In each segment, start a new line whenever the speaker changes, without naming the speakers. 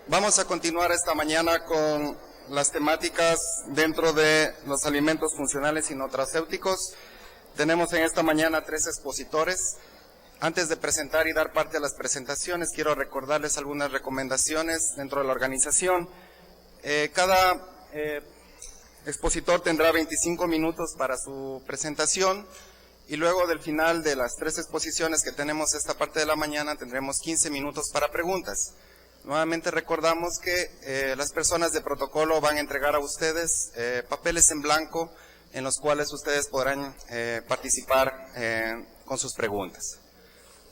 Vamos a continuar esta mañana con las temáticas dentro de los alimentos funcionales y nutracéuticos. Tenemos en esta mañana 3 expositores. Antes de presentar y dar parte a las presentaciones, quiero recordarles algunas recomendaciones dentro de la organización. Cada expositor tendrá 25 minutos para su presentación y luego del final de las 3 exposiciones que tenemos esta parte de la mañana tendremos 15 minutos para preguntas. Nuevamente recordamos que las personas de protocolo van a entregar a ustedes papeles en blanco en los cuales ustedes podrán participar con sus preguntas.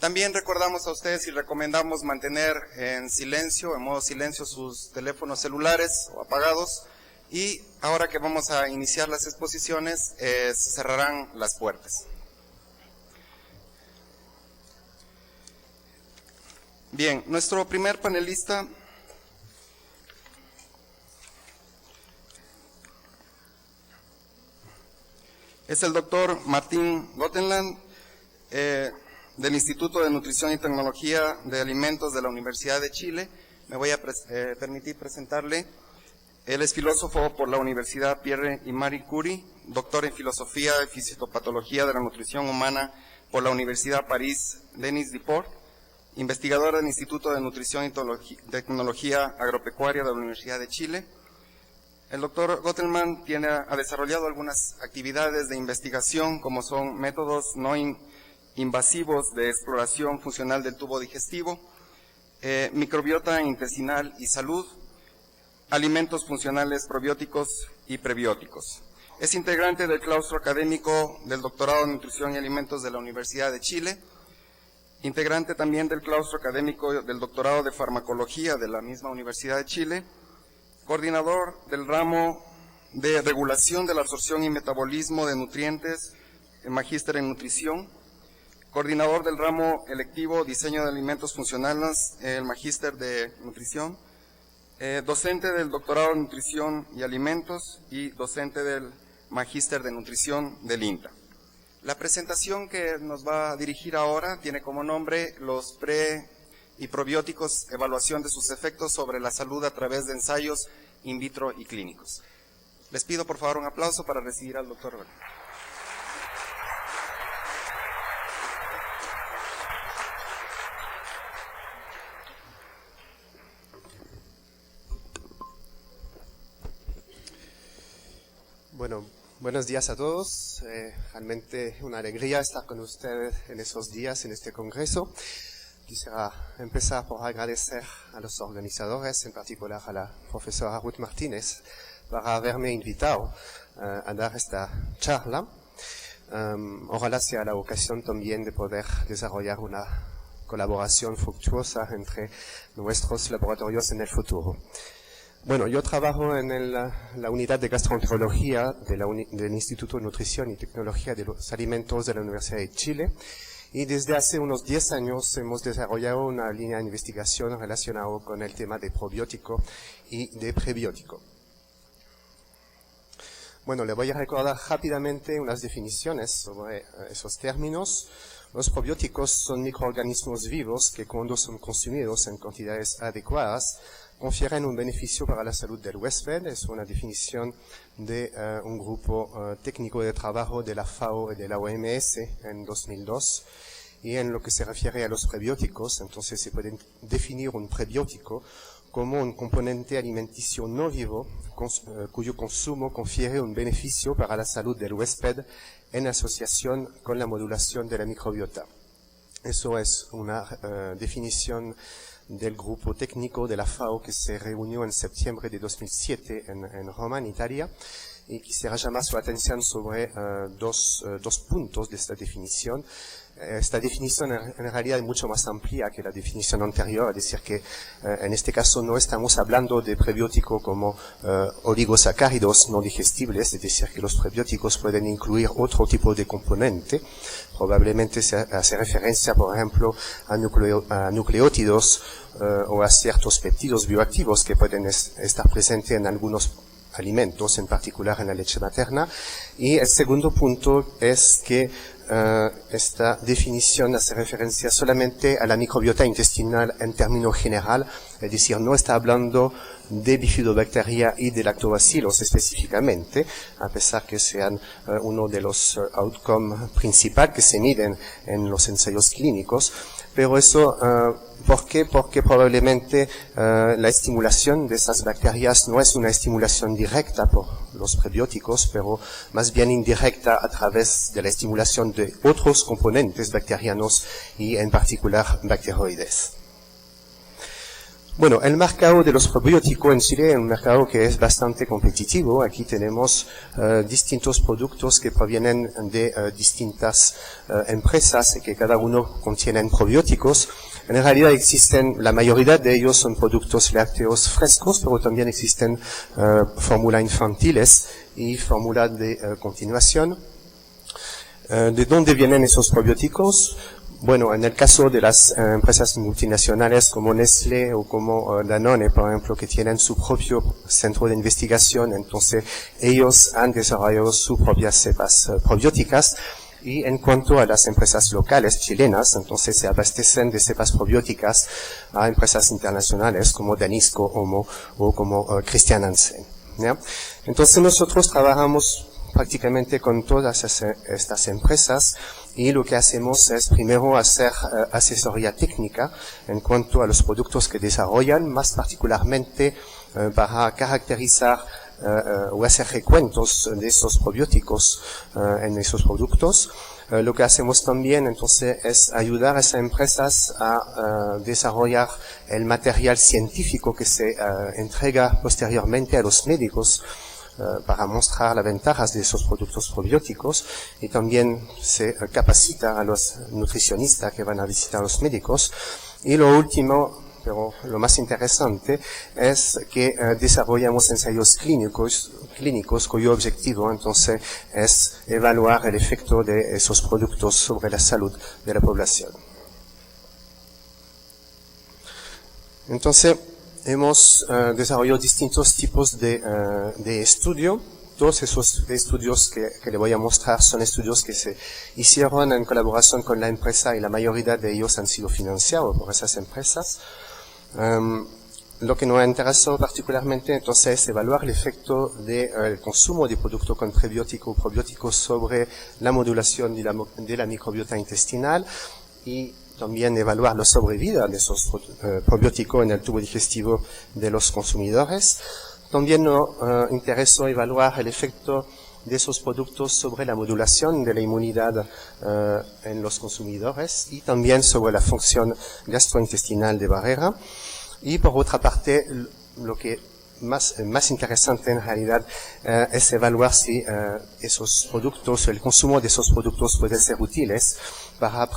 También recordamos a ustedes y recomendamos mantener en silencio, en modo silencio, sus teléfonos celulares o apagados. Y ahora que vamos a iniciar las exposiciones, se cerrarán las puertas. Bien, nuestro primer panelista es el doctor Martín Gotenland, del Instituto de Nutrición y Tecnología de Alimentos de la Universidad de Chile. Me voy a permitir presentarle. Él es filósofo por la Universidad Pierre y Marie Curie, doctor en Filosofía y Fisiopatología de la Nutrición Humana por la Universidad París Denis Diderot, investigador del Instituto de Nutrición y Tecnología Agropecuaria de la Universidad de Chile. El doctor Gotenland ha desarrollado algunas actividades de investigación como son métodos no invasivos de exploración funcional del tubo digestivo, microbiota intestinal y salud, alimentos funcionales probióticos y prebióticos. Es integrante del claustro académico del doctorado en Nutrición y Alimentos de la Universidad de Chile, integrante también del claustro académico del doctorado de Farmacología de la misma Universidad de Chile, coordinador del ramo de Regulación de la Absorción y Metabolismo de Nutrientes, magíster en Nutrición, coordinador del ramo electivo Diseño de Alimentos Funcionales, el magíster de Nutrición, docente del doctorado en Nutrición y Alimentos y docente del magíster de Nutrición del INTA. La presentación que nos va a dirigir ahora tiene como nombre los pre- y probióticos, evaluación de sus efectos sobre la salud a través de ensayos in vitro y clínicos. Les pido por favor un aplauso para recibir al doctor.
Bueno, buenos días a todos. Realmente una alegría estar con ustedes en esos días, en este congreso. Quisiera empezar por agradecer a los organizadores, en particular a la profesora Ruth Martínez, por haberme invitado a dar esta charla. Ojalá sea la ocasión también de poder desarrollar una colaboración fructuosa entre nuestros laboratorios en el futuro. Bueno, yo trabajo en la unidad de gastroenterología del Instituto de Nutrición y Tecnología de los Alimentos de la Universidad de Chile y desde hace unos 10 años hemos desarrollado una línea de investigación relacionada con el tema de probiótico y de prebiótico. Bueno, le voy a recordar rápidamente unas definiciones sobre esos términos. Los probióticos son microorganismos vivos que cuando son consumidos en cantidades adecuadas confieren un beneficio para la salud del huésped. Es una definición de un grupo técnico de trabajo de la FAO y de la OMS en 2002. Y en lo que se refiere a los prebióticos, entonces se puede definir un prebiótico como un componente alimenticio no vivo cuyo consumo confiere un beneficio para la salud del huésped en asociación con la modulación de la microbiota. Eso es una definición del grupo técnico de la FAO que se reunió en septiembre de 2007 en Roma, en Italia, y quisiera llamar su atención sobre dos puntos de esta definición. Esta definición en realidad es mucho más amplia que la definición anterior, es decir que en este caso no estamos hablando de prebiótico como oligosacáridos no digestibles, es decir que los prebióticos pueden incluir otro tipo de componente. Probablemente se hace referencia, por ejemplo, a nucleótidos o a ciertos péptidos bioactivos que pueden estar presentes en algunos alimentos, en particular en la leche materna. Y el segundo punto es que esta definición hace referencia solamente a la microbiota intestinal en términos general, es decir, no está hablando de bifidobacteria y de lactobacillus específicamente, a pesar que sean uno de los outcomes principales que se miden en los ensayos clínicos. Pero eso, ¿por qué? Porque probablemente la estimulación de esas bacterias no es una estimulación directa por los prebióticos, pero más bien indirecta a través de la estimulación de otros componentes bacterianos y en particular bacteroides. Bueno, el mercado de los probióticos en Chile es un mercado que es bastante competitivo. Aquí tenemos distintos productos que provienen de distintas empresas y que cada uno contienen probióticos. En realidad existen, la mayoría de ellos son productos lácteos frescos, pero también existen fórmulas infantiles y fórmulas de continuación. ¿De dónde vienen esos probióticos? Bueno, en el caso de las empresas multinacionales como Nestlé o como Danone, por ejemplo, que tienen su propio centro de investigación, entonces ellos han desarrollado sus propias cepas probióticas. Y en cuanto a las empresas locales chilenas, entonces se abastecen de cepas probióticas a empresas internacionales como Danisco, Homo o como Christian Hansen, ¿ya? Entonces nosotros trabajamos prácticamente con todas estas empresas y lo que hacemos es primero hacer asesoría técnica en cuanto a los productos que desarrollan, más particularmente para caracterizar o hacer recuentos de esos probióticos en esos productos. Lo que hacemos también entonces es ayudar a esas empresas a desarrollar el material científico que se entrega posteriormente a los médicos para mostrar las ventajas de esos productos probióticos, y también se capacita a los nutricionistas que van a visitar a los médicos. Y lo último, pero lo más interesante, es que desarrollamos ensayos clínicos cuyo objetivo entonces es evaluar el efecto de esos productos sobre la salud de la población. Entonces, hemos desarrollado distintos tipos de estudio. Todos esos estudios que le voy a mostrar son estudios que se hicieron en colaboración con la empresa y la mayoría de ellos han sido financiados por esas empresas. Lo que nos ha interesado particularmente entonces es evaluar el efecto del consumo de productos con prebióticos o probióticos sobre la modulación de la microbiota intestinal y también evaluar la sobrevida de esos probióticos en el tubo digestivo de los consumidores. También nos interesó evaluar el efecto de esos productos sobre la modulación de la inmunidad en los consumidores y también sobre la función gastrointestinal de Barrera. Y por otra parte, lo que más interesante en realidad es evaluar si esos productos, el consumo de esos productos puede ser útiles para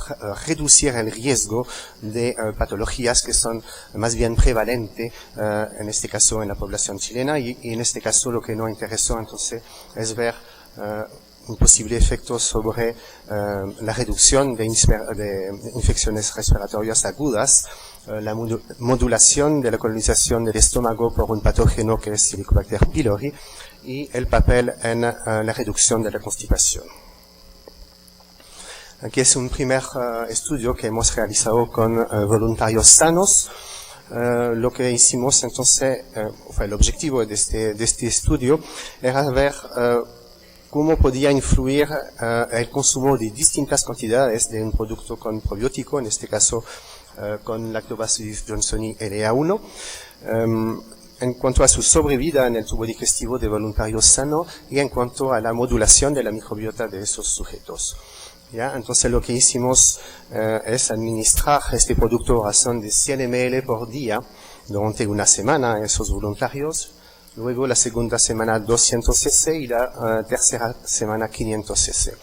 reducir el riesgo de patologías que son más bien prevalentes, en este caso en la población chilena, y en este caso lo que nos interesó entonces es ver un posible efecto sobre la reducción de infecciones respiratorias agudas, la modulación de la colonización del estómago por un patógeno que es Helicobacter pylori y el papel en la reducción de la constipación. Aquí es un primer estudio que hemos realizado con voluntarios sanos. Lo que hicimos entonces, el objetivo de este estudio era ver cómo podía influir el consumo de distintas cantidades de un producto con probiótico, en este caso con Lactobacillus johnsoni LA1, en cuanto a su sobrevida en el tubo digestivo de voluntarios sanos y en cuanto a la modulación de la microbiota de esos sujetos. ¿Ya? Entonces lo que hicimos es administrar este producto a razón de 100 ml por día durante una semana a esos voluntarios. Luego la segunda semana 200 cc y la tercera semana 500 cc.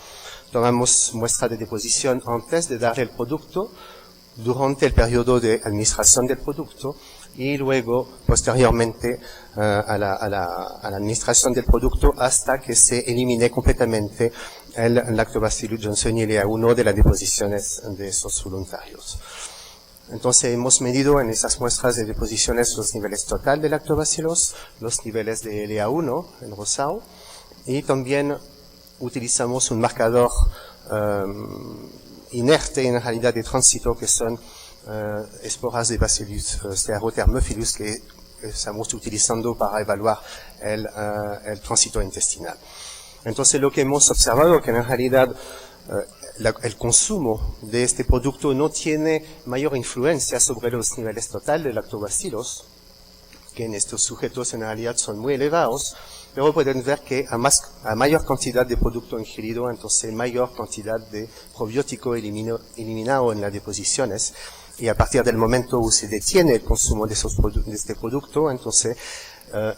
Tomamos muestra de deposición antes de dar el producto, durante el periodo de administración del producto y luego posteriormente a la administración del producto hasta que se elimine completamente el Lactobacillus johnsoni LA1 de las deposiciones de esos voluntarios. Entonces hemos medido en esas muestras de deposiciones los niveles total de lactobacillus, los niveles de LA1 en rosado, y también utilizamos un marcador inerte en realidad de tránsito, que son esporas de Bacillus stearothermophilus, que estamos utilizando para evaluar el tránsito intestinal. Entonces lo que hemos observado es que en realidad el consumo de este producto no tiene mayor influencia sobre los niveles totales de lactobacilos, que en estos sujetos en realidad son muy elevados, pero pueden ver que a mayor cantidad de producto ingerido, entonces mayor cantidad de probiótico eliminado en las deposiciones, y a partir del momento où se detiene el consumo de este producto, entonces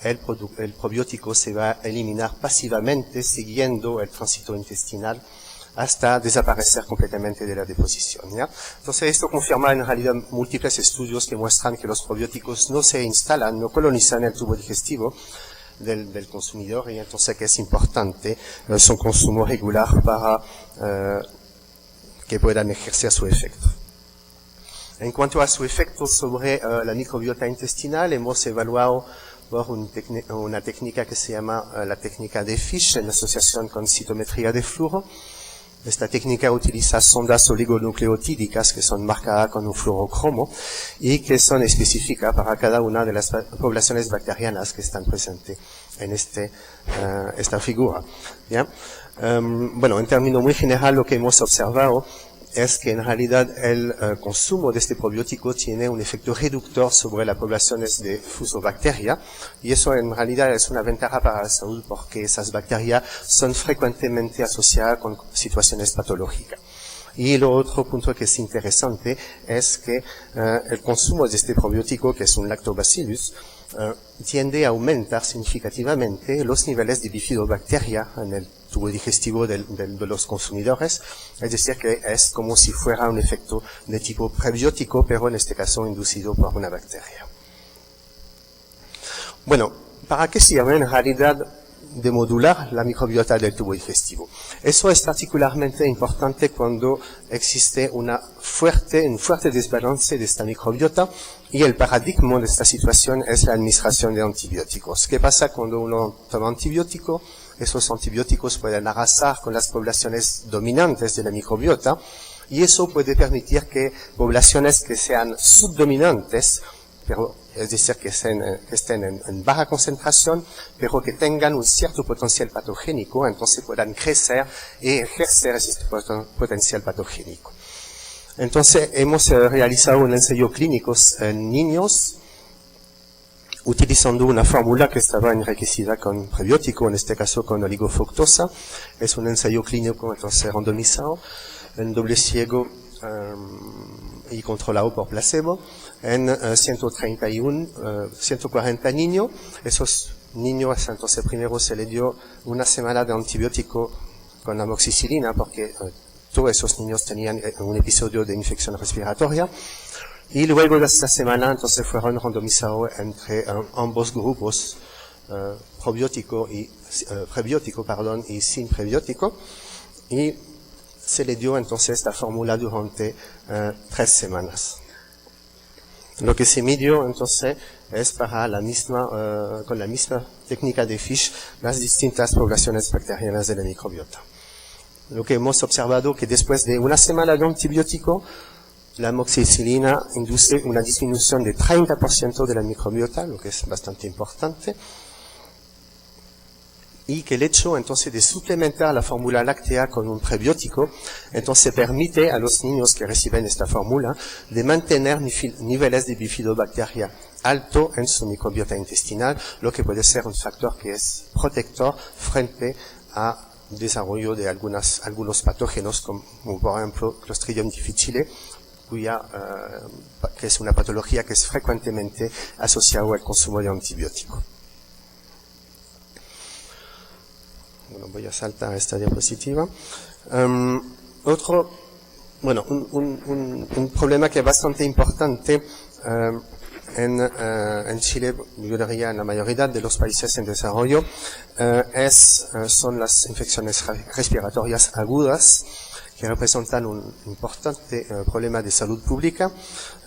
el probiótico se va a eliminar pasivamente siguiendo el tránsito intestinal hasta desaparecer completamente de la deposición, ¿ya? Entonces esto confirma en realidad múltiples estudios que muestran que los probióticos no se instalan, no colonizan el tubo digestivo del consumidor, y entonces que es importante su consumo regular para que puedan ejercer su efecto. En cuanto a su efecto sobre la microbiota intestinal, hemos evaluado por una técnica que se llama la técnica de Fish en asociación con citometría de flujo. Esta técnica utiliza sondas oligonucleotídicas que son marcadas con un fluorocromo y que son específicas para cada una de las poblaciones bacterianas que están presentes en esta figura, ¿ya? Bueno, en términos muy general, lo que hemos observado es que en realidad el consumo de este probiótico tiene un efecto reductor sobre las poblaciones de fusobacteria, y eso en realidad es una ventaja para la salud porque esas bacterias son frecuentemente asociadas con situaciones patológicas. Y lo otro punto que es interesante es que el consumo de este probiótico, que es un lactobacillus, tiende a aumentar significativamente los niveles de bifidobacteria en el tubo digestivo de los consumidores, es decir, que es como si fuera un efecto de tipo prebiótico, pero en este caso inducido por una bacteria. Bueno, ¿para qué sirve en realidad de modular la microbiota del tubo digestivo? Eso es particularmente importante cuando existe un fuerte desbalance de esta microbiota, y el paradigma de esta situación es la administración de antibióticos. ¿Qué pasa cuando uno toma antibiótico? Esos antibióticos pueden arrasar con las poblaciones dominantes de la microbiota, y eso puede permitir que poblaciones que sean subdominantes, pero es decir, que estén en baja concentración, pero que tengan un cierto potencial patogénico, entonces puedan crecer y ejercer ese potencial patogénico. Entonces hemos realizado un ensayo clínico en niños utilizando una fórmula que estaba enriquecida con prebiótico, en este caso con oligofructosa. Es un ensayo clínico entonces randomizado, en doble ciego y controlado por placebo, en 140 niños. Esos niños entonces primero se les dio una semana de antibiótico con amoxicilina porque todos esos niños tenían un episodio de infección respiratoria, y luego de esta semana entonces fueron randomizados entre ambos grupos, prebiótico y sin prebiótico, y se le dio entonces esta fórmula durante 3 semanas. Lo que se midió entonces es para con la misma técnica de Fish las distintas poblaciones bacterianas de la microbiota. Lo que hemos observado que después de una semana de antibiótico, la amoxicilina induce una disminución de 30% de la microbiota, lo que es bastante importante, y que el hecho entonces de suplementar la fórmula láctea con un prebiótico, entonces permite a los niños que reciben esta fórmula de mantener niveles de bifidobacteria alto en su microbiota intestinal, lo que puede ser un factor que es protector frente a desarrollo de algunos patógenos, como por ejemplo Clostridium difficile, que es una patología que es frecuentemente asociada al consumo de antibióticos. Bueno, voy a saltar esta diapositiva. Un problema que es bastante importante en Chile, yo diría en la mayoría de los países en desarrollo, son las infecciones respiratorias agudas, que representan un importante problema de salud pública.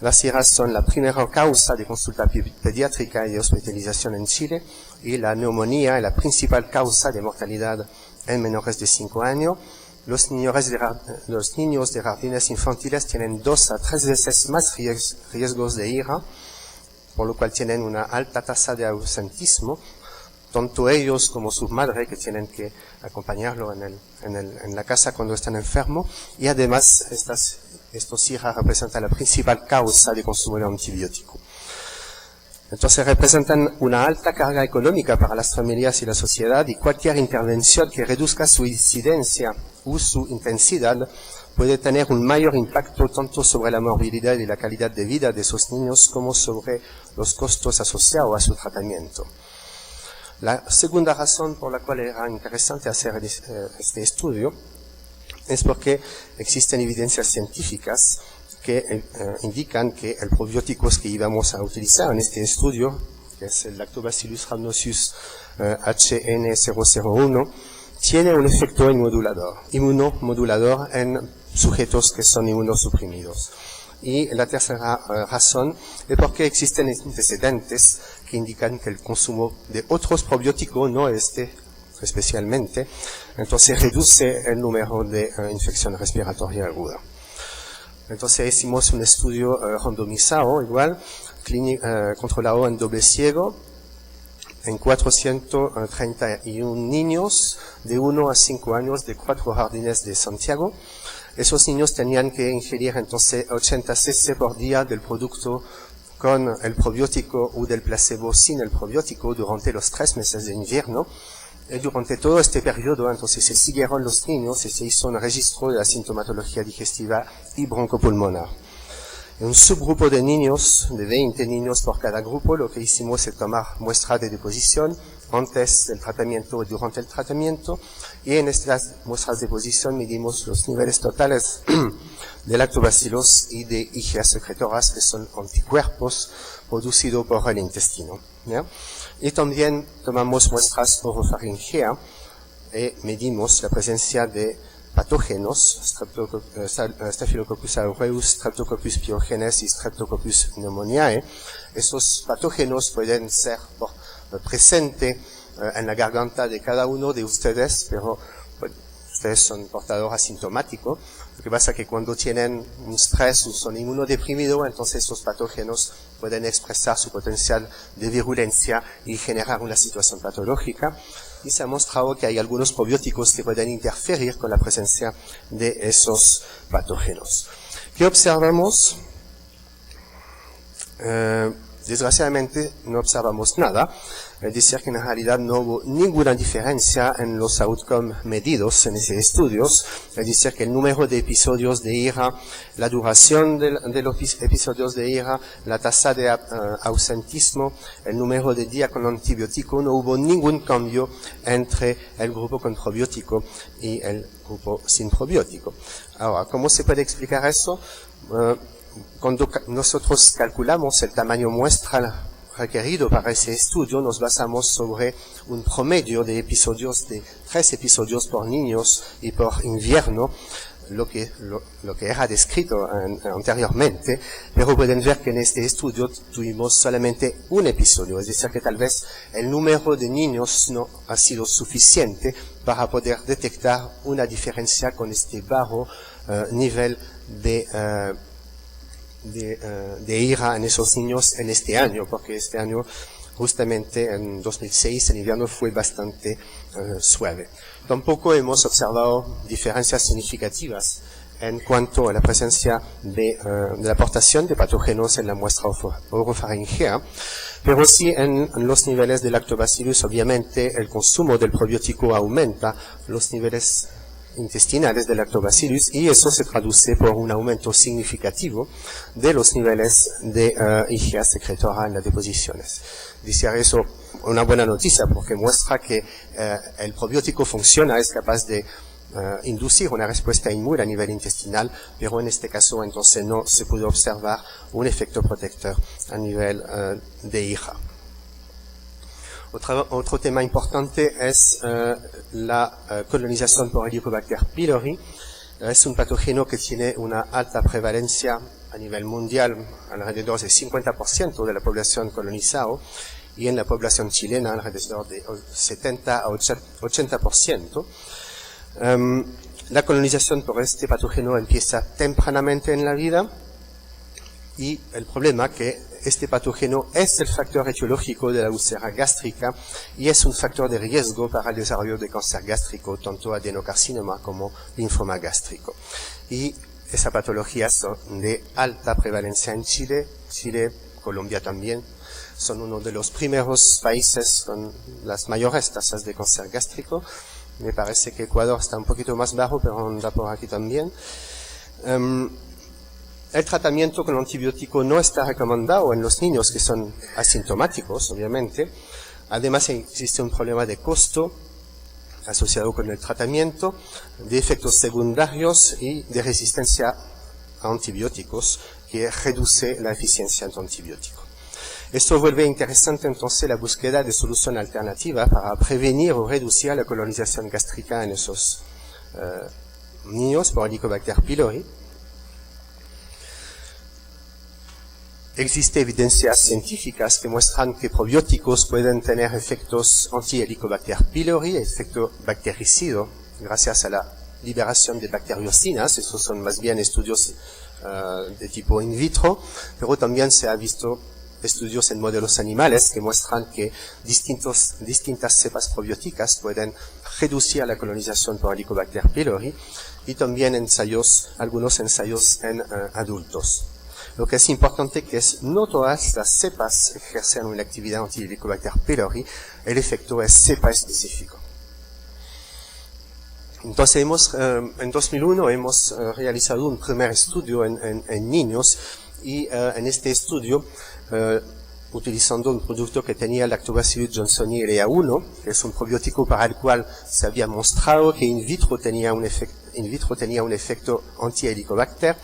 Las IRAS son la primera causa de consulta pediátrica y de hospitalización en Chile, y la neumonía es la principal causa de mortalidad en menores de 5 años. los niños de jardines infantiles tienen 2 a 3 veces más riesgos de ira, por lo cual tienen una alta tasa de ausentismo, tanto ellos como su madre, que tienen que acompañarlo en la casa cuando están enfermos, y además estos IRA representan la principal causa de consumo de antibiótico. Entonces representan una alta carga económica para las familias y la sociedad, y cualquier intervención que reduzca su incidencia o su intensidad puede tener un mayor impacto tanto sobre la morbilidad y la calidad de vida de esos niños como sobre los costos asociados a su tratamiento. La segunda razón por la cual era interesante hacer este estudio es porque existen evidencias científicas que indican que el probiótico que íbamos a utilizar en este estudio, que es el Lactobacillus rhamnosus HN001, tiene un efecto inmunomodulador en sujetos que son inmunosuprimidos. Y la tercera razón es porque existen antecedentes que indican que el consumo de otros probióticos, no especialmente, entonces reduce el número de infección respiratoria aguda. Entonces hicimos un estudio randomizado, igual, controlado en doble ciego, en 431 niños de 1 a 5 años de 4 jardines de Santiago. Esos niños tenían que ingerir entonces 80 cc por día del producto con el probiótico o del placebo sin el probiótico durante los 3 meses de invierno. Y durante todo este periodo, entonces, se siguieron los niños y se hizo un registro de la sintomatología digestiva y broncopulmonar. En un subgrupo de niños, de 20 niños por cada grupo, lo que hicimos es tomar muestras de deposición antes del tratamiento y durante el tratamiento, y en estas muestras de deposición medimos los niveles totales de lactobacilos y de IgA secretoras, que son anticuerpos producidos por el intestino, ¿ya? Y también tomamos muestras orofaringeas y medimos la presencia de patógenos, Staphylococcus aureus, Streptococcus pyogenes y Streptococcus pneumoniae. Esos patógenos pueden ser presentes en la garganta de cada uno de ustedes, pero ustedes son portadores asintomáticos. Lo que pasa es que cuando tienen un estrés o son inmunodeprimidos, entonces esos patógenos pueden expresar su potencial de virulencia y generar una situación patológica. Y se ha mostrado que hay algunos probióticos que pueden interferir con la presencia de esos patógenos. ¿Qué observamos? Desgraciadamente no observamos nada, es decir que en realidad no hubo ninguna diferencia en los outcomes medidos en esos estudios, es decir que el número de episodios de ira, la duración de los episodios de ira, la tasa de ausentismo, el número de días con antibiótico, no hubo ningún cambio entre el grupo con probiótico y el grupo sin probiótico. Ahora, ¿cómo se puede explicar eso? Cuando nosotros calculamos el tamaño muestral requerido para ese estudio, nos basamos sobre un promedio de episodios de 3 episodios por niños y por invierno, lo que era descrito anteriormente, pero pueden ver que en este estudio tuvimos solamente un episodio, es decir que tal vez el número de niños no ha sido suficiente para poder detectar una diferencia con este bajo nivel de ira en esos niños en este año, porque este año, justamente en 2006, el invierno fue bastante suave. Tampoco hemos observado diferencias significativas en cuanto a la presencia de la aportación de patógenos en la muestra orofaringea, pero sí en los niveles de lactobacillus. Obviamente el consumo del probiótico aumenta los niveles intestinales de lactobacillus y eso se traduce por un aumento significativo de los niveles de IgA secretora en las deposiciones. Decir eso, una buena noticia, porque muestra que el probiótico funciona, es capaz de inducir una respuesta inmune a nivel intestinal, pero en este caso entonces no se pudo observar un efecto protector a nivel de IgA. Otro tema importante es la colonización por Helicobacter pylori. Es un patógeno que tiene una alta prevalencia a nivel mundial, alrededor del 50% de la población colonizada, y en la población chilena alrededor de 70 a 80%. La colonización por este patógeno empieza tempranamente en la vida y el problema que este patógeno es el factor etiológico de la úlcera gástrica y es un factor de riesgo para el desarrollo de cáncer gástrico, tanto adenocarcinoma como linfoma gástrico. Y esa patología son de alta prevalencia en Chile, Colombia también, son uno de los primeros países con las mayores tasas de cáncer gástrico. Me parece que Ecuador está un poquito más bajo, pero anda por aquí también. El tratamiento con antibiótico no está recomendado en los niños que son asintomáticos, obviamente. Además, existe un problema de costo asociado con el tratamiento, de efectos secundarios y de resistencia a antibióticos que reduce la eficiencia del antibiótico. Esto vuelve interesante entonces la búsqueda de solución alternativa para prevenir o reducir la colonización gástrica en esos niños por Helicobacter pylori. Existen evidencias científicas que muestran que probióticos pueden tener efectos anti-Helicobacter pylori, efecto bactericida, gracias a la liberación de bacteriocinas. Estos son más bien estudios de tipo in vitro, pero también se ha visto estudios en modelos animales que muestran que distintas cepas probióticas pueden reducir la colonización por Helicobacter pylori y también algunos ensayos en adultos. Lo que es importante que es no todas las cepas ejercen una actividad anti-Helicobacter pylori, el efecto es cepa específico. Entonces en 2001 hemos realizado un primer estudio en niños y en este estudio utilizando un producto que tenía Lactobacillus johnsoni LA1, que es un probiótico para el cual se había mostrado que in vitro tenía un efecto anti-Helicobacter.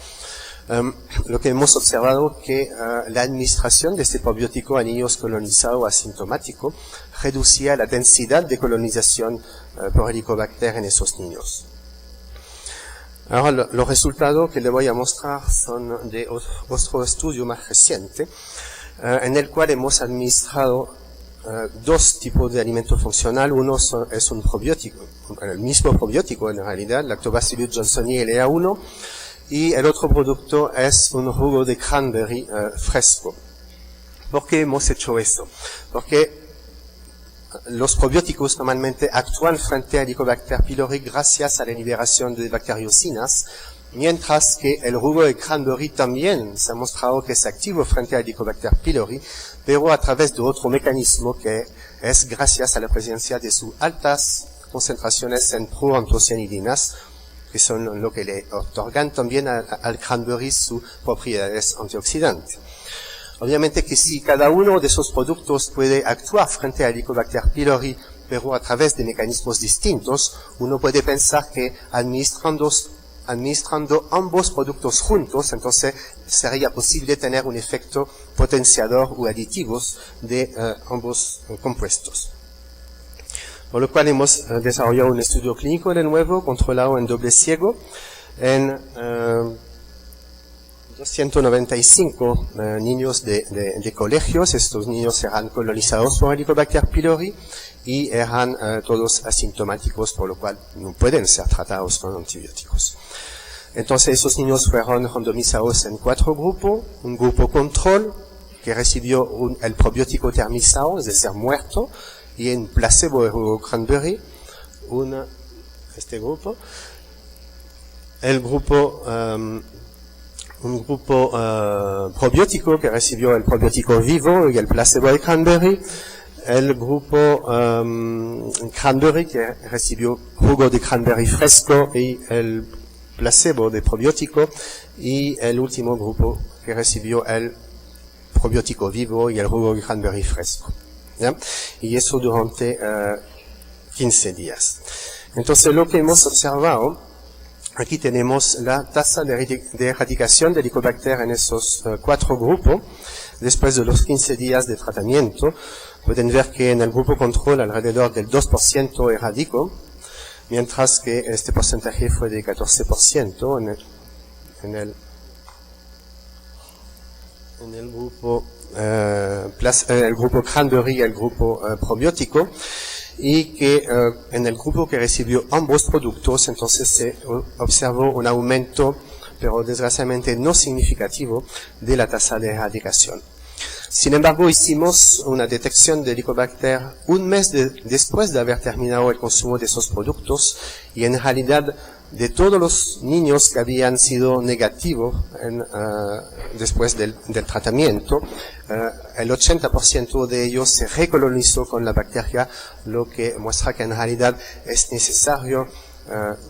Lo que hemos observado que la administración de este probiótico a niños colonizados asintomáticos reducía la densidad de colonización por Helicobacter en esos niños. Ahora, los resultados que le voy a mostrar son de otro estudio más reciente, en el cual hemos administrado dos tipos de alimento funcional. Uno es un probiótico, el mismo probiótico en realidad, Lactobacillus johnsoni LA1, y el otro producto es un jugo de cranberry fresco. ¿Por qué hemos hecho eso? Porque los probióticos normalmente actúan frente a Helicobacter pylori gracias a la liberación de bacteriocinas, mientras que el jugo de cranberry también se ha mostrado que es activo frente a Helicobacter pylori, pero a través de otro mecanismo que es gracias a la presencia de sus altas concentraciones en proantocianidinas, que son lo que le otorgan también al cranberry sus propiedades antioxidantes. Obviamente que si cada uno de esos productos puede actuar frente a Helicobacter pylori, pero a través de mecanismos distintos, uno puede pensar que administrando ambos productos juntos, entonces sería posible tener un efecto potenciador o aditivos de ambos compuestos. Por lo cual hemos desarrollado un estudio clínico de nuevo, controlado en doble ciego, en 295 niños de colegios. Estos niños eran colonizados por Helicobacter pylori y eran todos asintomáticos, por lo cual no pueden ser tratados con antibióticos. Entonces esos niños fueron randomizados en 4 grupos. Un grupo control, que recibió el probiótico termizado, es decir, muerto, y en placebo de jugo cranberry, este grupo. El grupo, un grupo probiótico que recibió el probiótico vivo y el placebo de cranberry. El grupo cranberry que recibió jugo de cranberry fresco y el placebo de probiótico. Y el último grupo que recibió el probiótico vivo y el jugo de cranberry fresco. ¿Ya? Y eso durante 15 días. Entonces lo que hemos observado, aquí tenemos la tasa de erradicación de Helicobacter en esos 4 grupos. Después de los 15 días de tratamiento, pueden ver que en el grupo control alrededor del 2% erradicó, mientras que este porcentaje fue de 14% en el grupo cranberry y el grupo probiótico. y que en el grupo que recibió ambos productos entonces se observó un aumento, pero desgraciadamente no significativo, de la tasa de erradicación. Sin embargo, hicimos una detección de Helicobacter un mes después de haber terminado el consumo de esos productos, y en realidad de todos los niños que habían sido negativos después del tratamiento, el 80% de ellos se recolonizó con la bacteria, lo que muestra que en realidad es necesario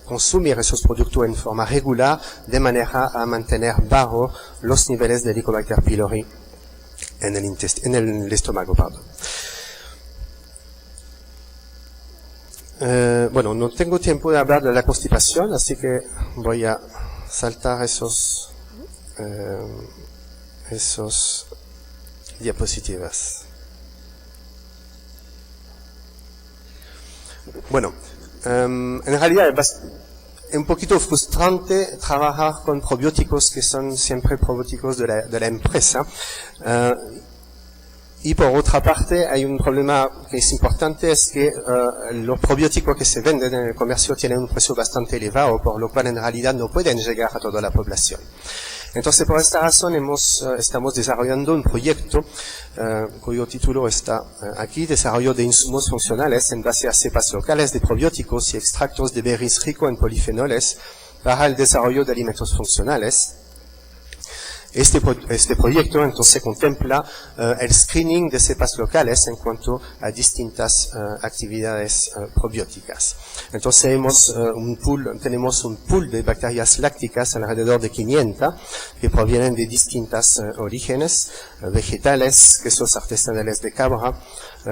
consumir esos productos en forma regular de manera a mantener bajo los niveles de Helicobacter pylori en el estómago, pardon. Bueno, no tengo tiempo de hablar de la constipación, así que voy a saltar esos diapositivas. Bueno, en realidad es un poquito frustrante trabajar con probióticos que son siempre probióticos de la empresa. Y por otra parte, hay un problema que es importante, es que los probióticos que se venden en el comercio tienen un precio bastante elevado, por lo cual en realidad no pueden llegar a toda la población. Entonces, por esta razón, estamos desarrollando un proyecto cuyo título está aquí: Desarrollo de insumos funcionales en base a cepas locales de probióticos y extractos de berries ricos en polifenoles para el desarrollo de alimentos funcionales. Este proyecto entonces contempla el screening de cepas locales en cuanto a distintas actividades probióticas. Entonces tenemos un pool de bacterias lácticas alrededor de 500 que provienen de distintos orígenes: vegetales, quesos artesanales de cabra,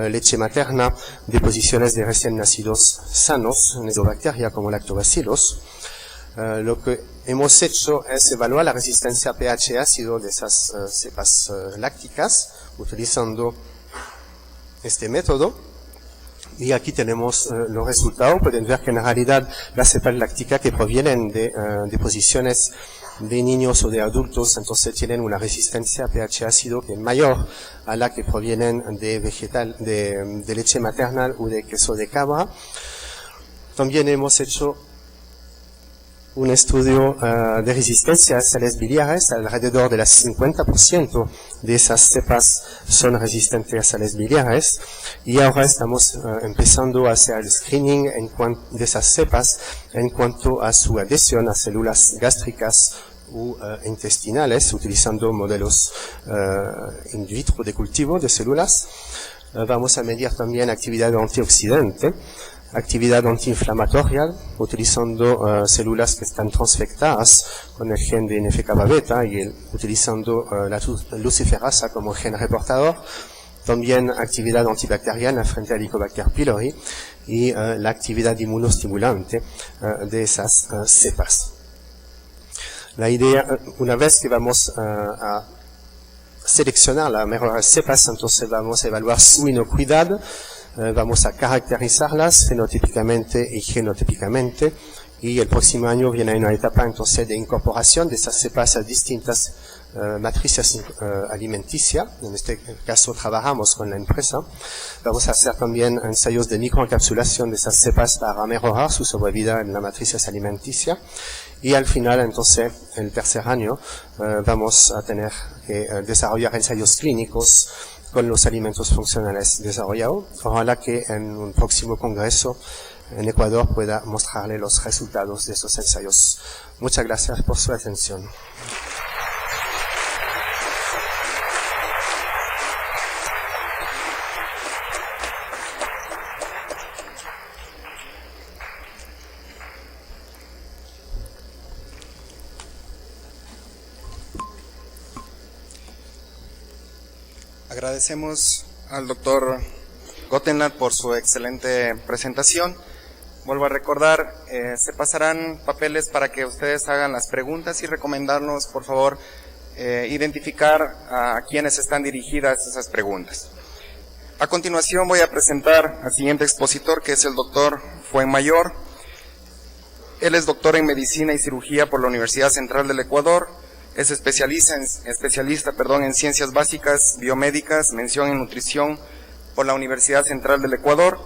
leche materna, deposiciones de recién nacidos sanos, mesobacteria como lactobacillus. Lo que hemos hecho es evaluar la resistencia a pH ácido de esas cepas lácticas utilizando este método, y aquí tenemos los resultados. Pueden ver que en realidad las cepas lácticas que provienen de deposiciones de niños o de adultos entonces tienen una resistencia a pH ácido que es mayor a la que provienen de leche materna o de queso de cabra. También hemos hecho un estudio de resistencia a sales biliares. Alrededor del 50% de esas cepas son resistentes a sales biliares, y ahora estamos empezando a hacer el screening de esas cepas en cuanto a su adhesión a células gástricas u intestinales, utilizando modelos in vitro de cultivo de células. Vamos a medir también actividad antioxidante, actividad antiinflamatoria, utilizando células que están transfectadas con el gen de NF-kappa beta y utilizando la luciferasa como gen reportador. También actividad antibacteriana frente al Helicobacter pylori y la actividad inmunostimulante de esas cepas. La idea, una vez que vamos a seleccionar las mejores cepas, entonces vamos a evaluar su inocuidad. Vamos a caracterizarlas fenotípicamente y genotípicamente, y el próximo año viene una etapa entonces de incorporación de esas cepas a distintas matrices alimenticias. En este caso trabajamos con la empresa. Vamos a hacer también ensayos de microencapsulación de esas cepas para mejorar su sobrevida en las matrices alimenticias. Y al final, entonces, el tercer año, vamos a tener que desarrollar ensayos clínicos con los alimentos funcionales desarrollados. Ojalá que en un próximo congreso en Ecuador pueda mostrarle los resultados de esos ensayos. Muchas gracias por su atención.
Agradecemos al doctor Gotenland por su excelente presentación. Vuelvo a recordar, se pasarán papeles para que ustedes hagan las preguntas y recomendarnos, por favor, identificar a quienes están dirigidas esas preguntas. A continuación voy a presentar al siguiente expositor, que es el doctor Fuenmayor. Él es doctor en Medicina y Cirugía por la Universidad Central del Ecuador. Es especialista en Ciencias Básicas Biomédicas, mención en Nutrición por la Universidad Central del Ecuador.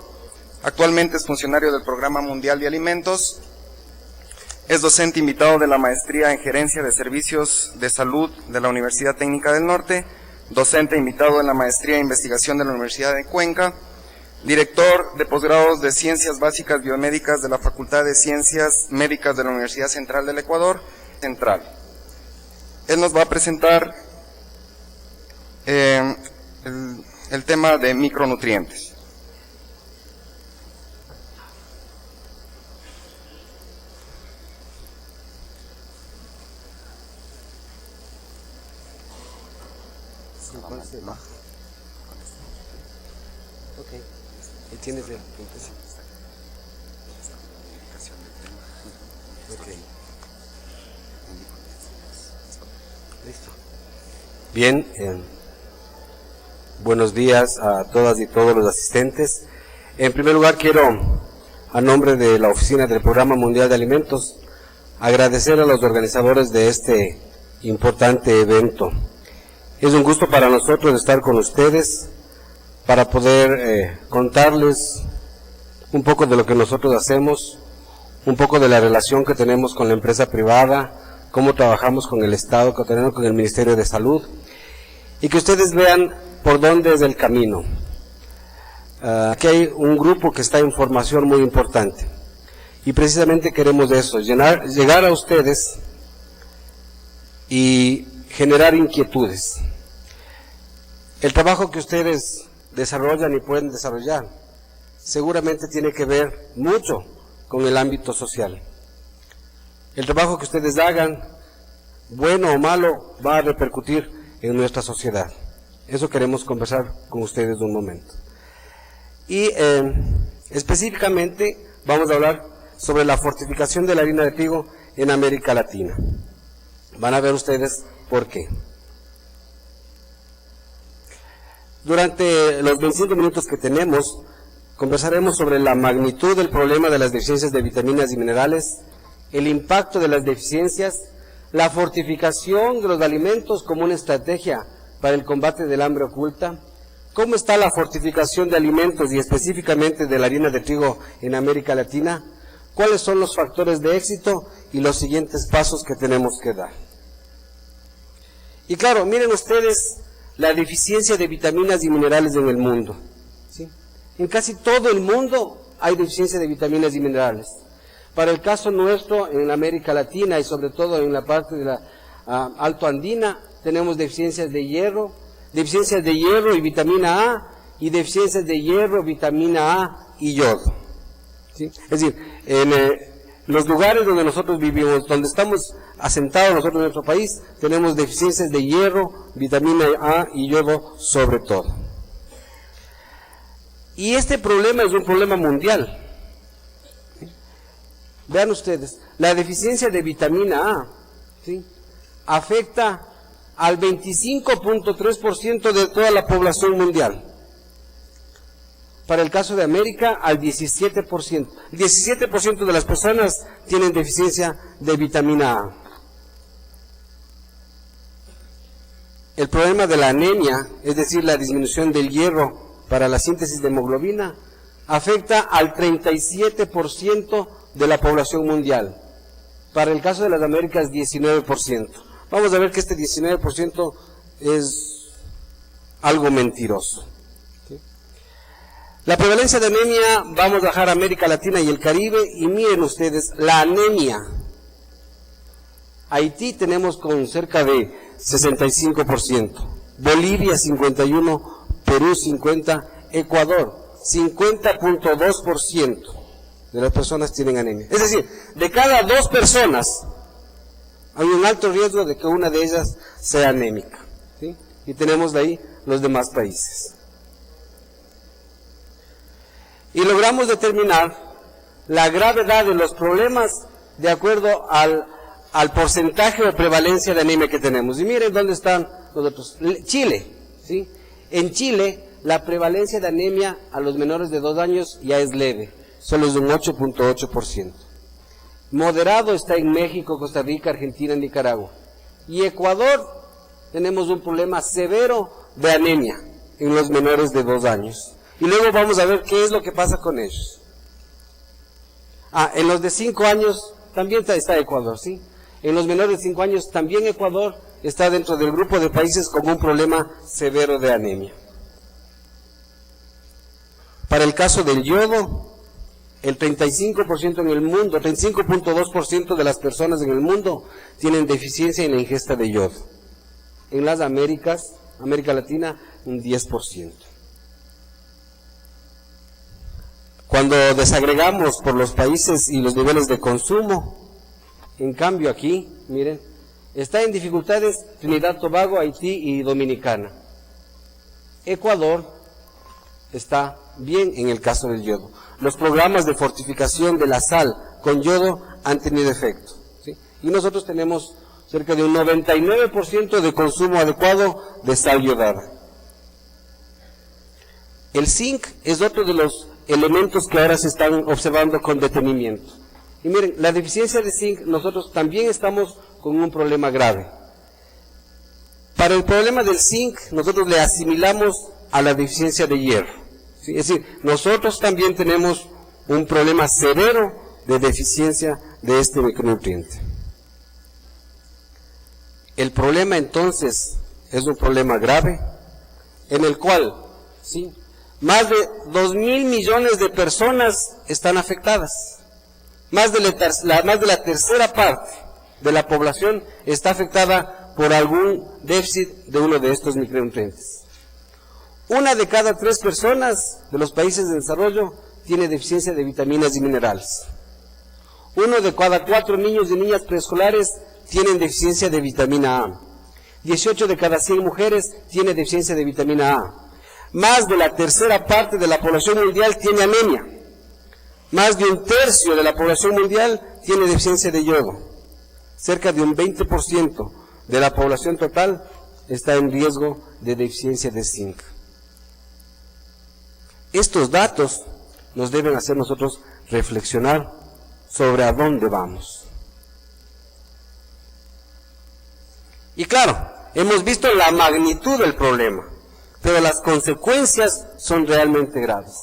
Actualmente es funcionario del Programa Mundial de Alimentos. Es docente invitado de la Maestría en Gerencia de Servicios de Salud de la Universidad Técnica del Norte, docente invitado en la Maestría en Investigación de la Universidad de Cuenca, director de posgrados de Ciencias Básicas Biomédicas de la Facultad de Ciencias Médicas de la Universidad Central del Ecuador, Central. Él nos va a presentar el tema de micronutrientes.
Okay. ¿Y tienes el okay. Listo. Bien, buenos días a todas y todos los asistentes. En primer lugar quiero, a nombre de la Oficina del Programa Mundial de Alimentos, agradecer a los organizadores de este importante evento. Es un gusto para nosotros estar con ustedes para poder contarles un poco de lo que nosotros hacemos, un poco de la relación que tenemos con la empresa privada, cómo trabajamos con el Estado, que tenemos con el Ministerio de Salud, y que ustedes vean por dónde es el camino. Aquí hay un grupo que está en formación muy importante, y precisamente queremos eso, llegar a ustedes y generar inquietudes. El trabajo que ustedes desarrollan y pueden desarrollar seguramente tiene que ver mucho con el ámbito social. El trabajo que ustedes hagan, bueno o malo, va a repercutir en nuestra sociedad. Eso queremos conversar con ustedes un momento. Y específicamente vamos a hablar sobre la fortificación de la harina de trigo en América Latina. Van a ver ustedes por qué. Durante los 25 minutos que tenemos, conversaremos sobre la magnitud del problema de las deficiencias de vitaminas y minerales, el impacto de las deficiencias, la fortificación de los alimentos como una estrategia para el combate del hambre oculta, cómo está la fortificación de alimentos y específicamente de la harina de trigo en América Latina, cuáles son los factores de éxito y los siguientes pasos que tenemos que dar. Y claro, miren ustedes la deficiencia de vitaminas y minerales en el mundo. ¿Sí? En casi todo el mundo hay deficiencia de vitaminas y minerales. Para el caso nuestro, en América Latina y sobre todo en la parte de la Alto Andina, tenemos deficiencias de hierro y vitamina A, y deficiencias de hierro, vitamina A y yodo. ¿Sí? Es decir, en los lugares donde nosotros vivimos, donde estamos asentados nosotros en nuestro país, tenemos deficiencias de hierro, vitamina A y yodo sobre todo. Y este problema es un problema mundial. ¿Sí? Vean ustedes, la deficiencia de vitamina A, ¿sí?, afecta al 25.3% de toda la población mundial. Para el caso de América, al 17%. El 17% de las personas tienen deficiencia de vitamina A. El problema de la anemia, es decir, la disminución del hierro para la síntesis de hemoglobina, afecta al 37% de la población mundial. Para el caso de las Américas, 19%. Vamos a ver que este 19% es algo mentiroso. La prevalencia de anemia, vamos a dejar América Latina y el Caribe, y miren ustedes, la anemia. Haití tenemos con cerca de 65%, Bolivia 51%, Perú 50%, Ecuador 50.2% de las personas tienen anemia. Es decir, de cada 2 personas hay un alto riesgo de que una de ellas sea anémica. ¿Sí? Y tenemos de ahí los demás países. Y logramos determinar la gravedad de los problemas de acuerdo al porcentaje de prevalencia de anemia que tenemos. Y miren dónde están los otros. Chile, ¿sí? En Chile, la prevalencia de anemia a los menores de 2 años ya es leve, solo es de un 8.8%. Moderado está en México, Costa Rica, Argentina, Nicaragua. Y Ecuador, tenemos un problema severo de anemia en los menores de 2 años. y luego vamos a ver qué es lo que pasa con ellos. En los de 5 años también está Ecuador, ¿sí? En los menores de 5 años también Ecuador está dentro del grupo de países con un problema severo de anemia. Para el caso del yodo, el 35% en el mundo, 35.2% de las personas en el mundo tienen deficiencia en la ingesta de yodo. En las América Latina, un 10%. Cuando desagregamos por los países y los niveles de consumo, en cambio aquí, miren, está en dificultades Trinidad, Tobago, Haití y Dominicana. Ecuador está bien en el caso del yodo. Los programas de fortificación de la sal con yodo han tenido efecto, ¿sí? Y nosotros tenemos cerca de un 99% de consumo adecuado de sal yodada. El zinc es otro de los elementos que ahora se están observando con detenimiento. Y miren, la deficiencia de zinc, nosotros también estamos con un problema grave. Para el problema del zinc, nosotros le asimilamos a la deficiencia de hierro, ¿sí? Es decir, nosotros también tenemos un problema severo de deficiencia de este micronutriente. El problema entonces es un problema grave en el cual, ¿sí?, más de 2.000 millones de personas están afectadas. Más de la tercera parte de la población está afectada por algún déficit de uno de estos micronutrientes. 1 de cada 3 personas de los países de desarrollo tiene deficiencia de vitaminas y minerales. 1 de cada 4 niños y niñas preescolares tienen deficiencia de vitamina A. 18 de cada 100 mujeres tiene deficiencia de vitamina A. Más de la tercera parte de la población mundial tiene anemia. Más de 1/3 de la población mundial tiene deficiencia de yodo. Cerca de un 20% de la población total está en riesgo de deficiencia de zinc. Estos datos nos deben hacer nosotros reflexionar sobre a dónde vamos. Y claro, hemos visto la magnitud del problema, pero las consecuencias son realmente graves.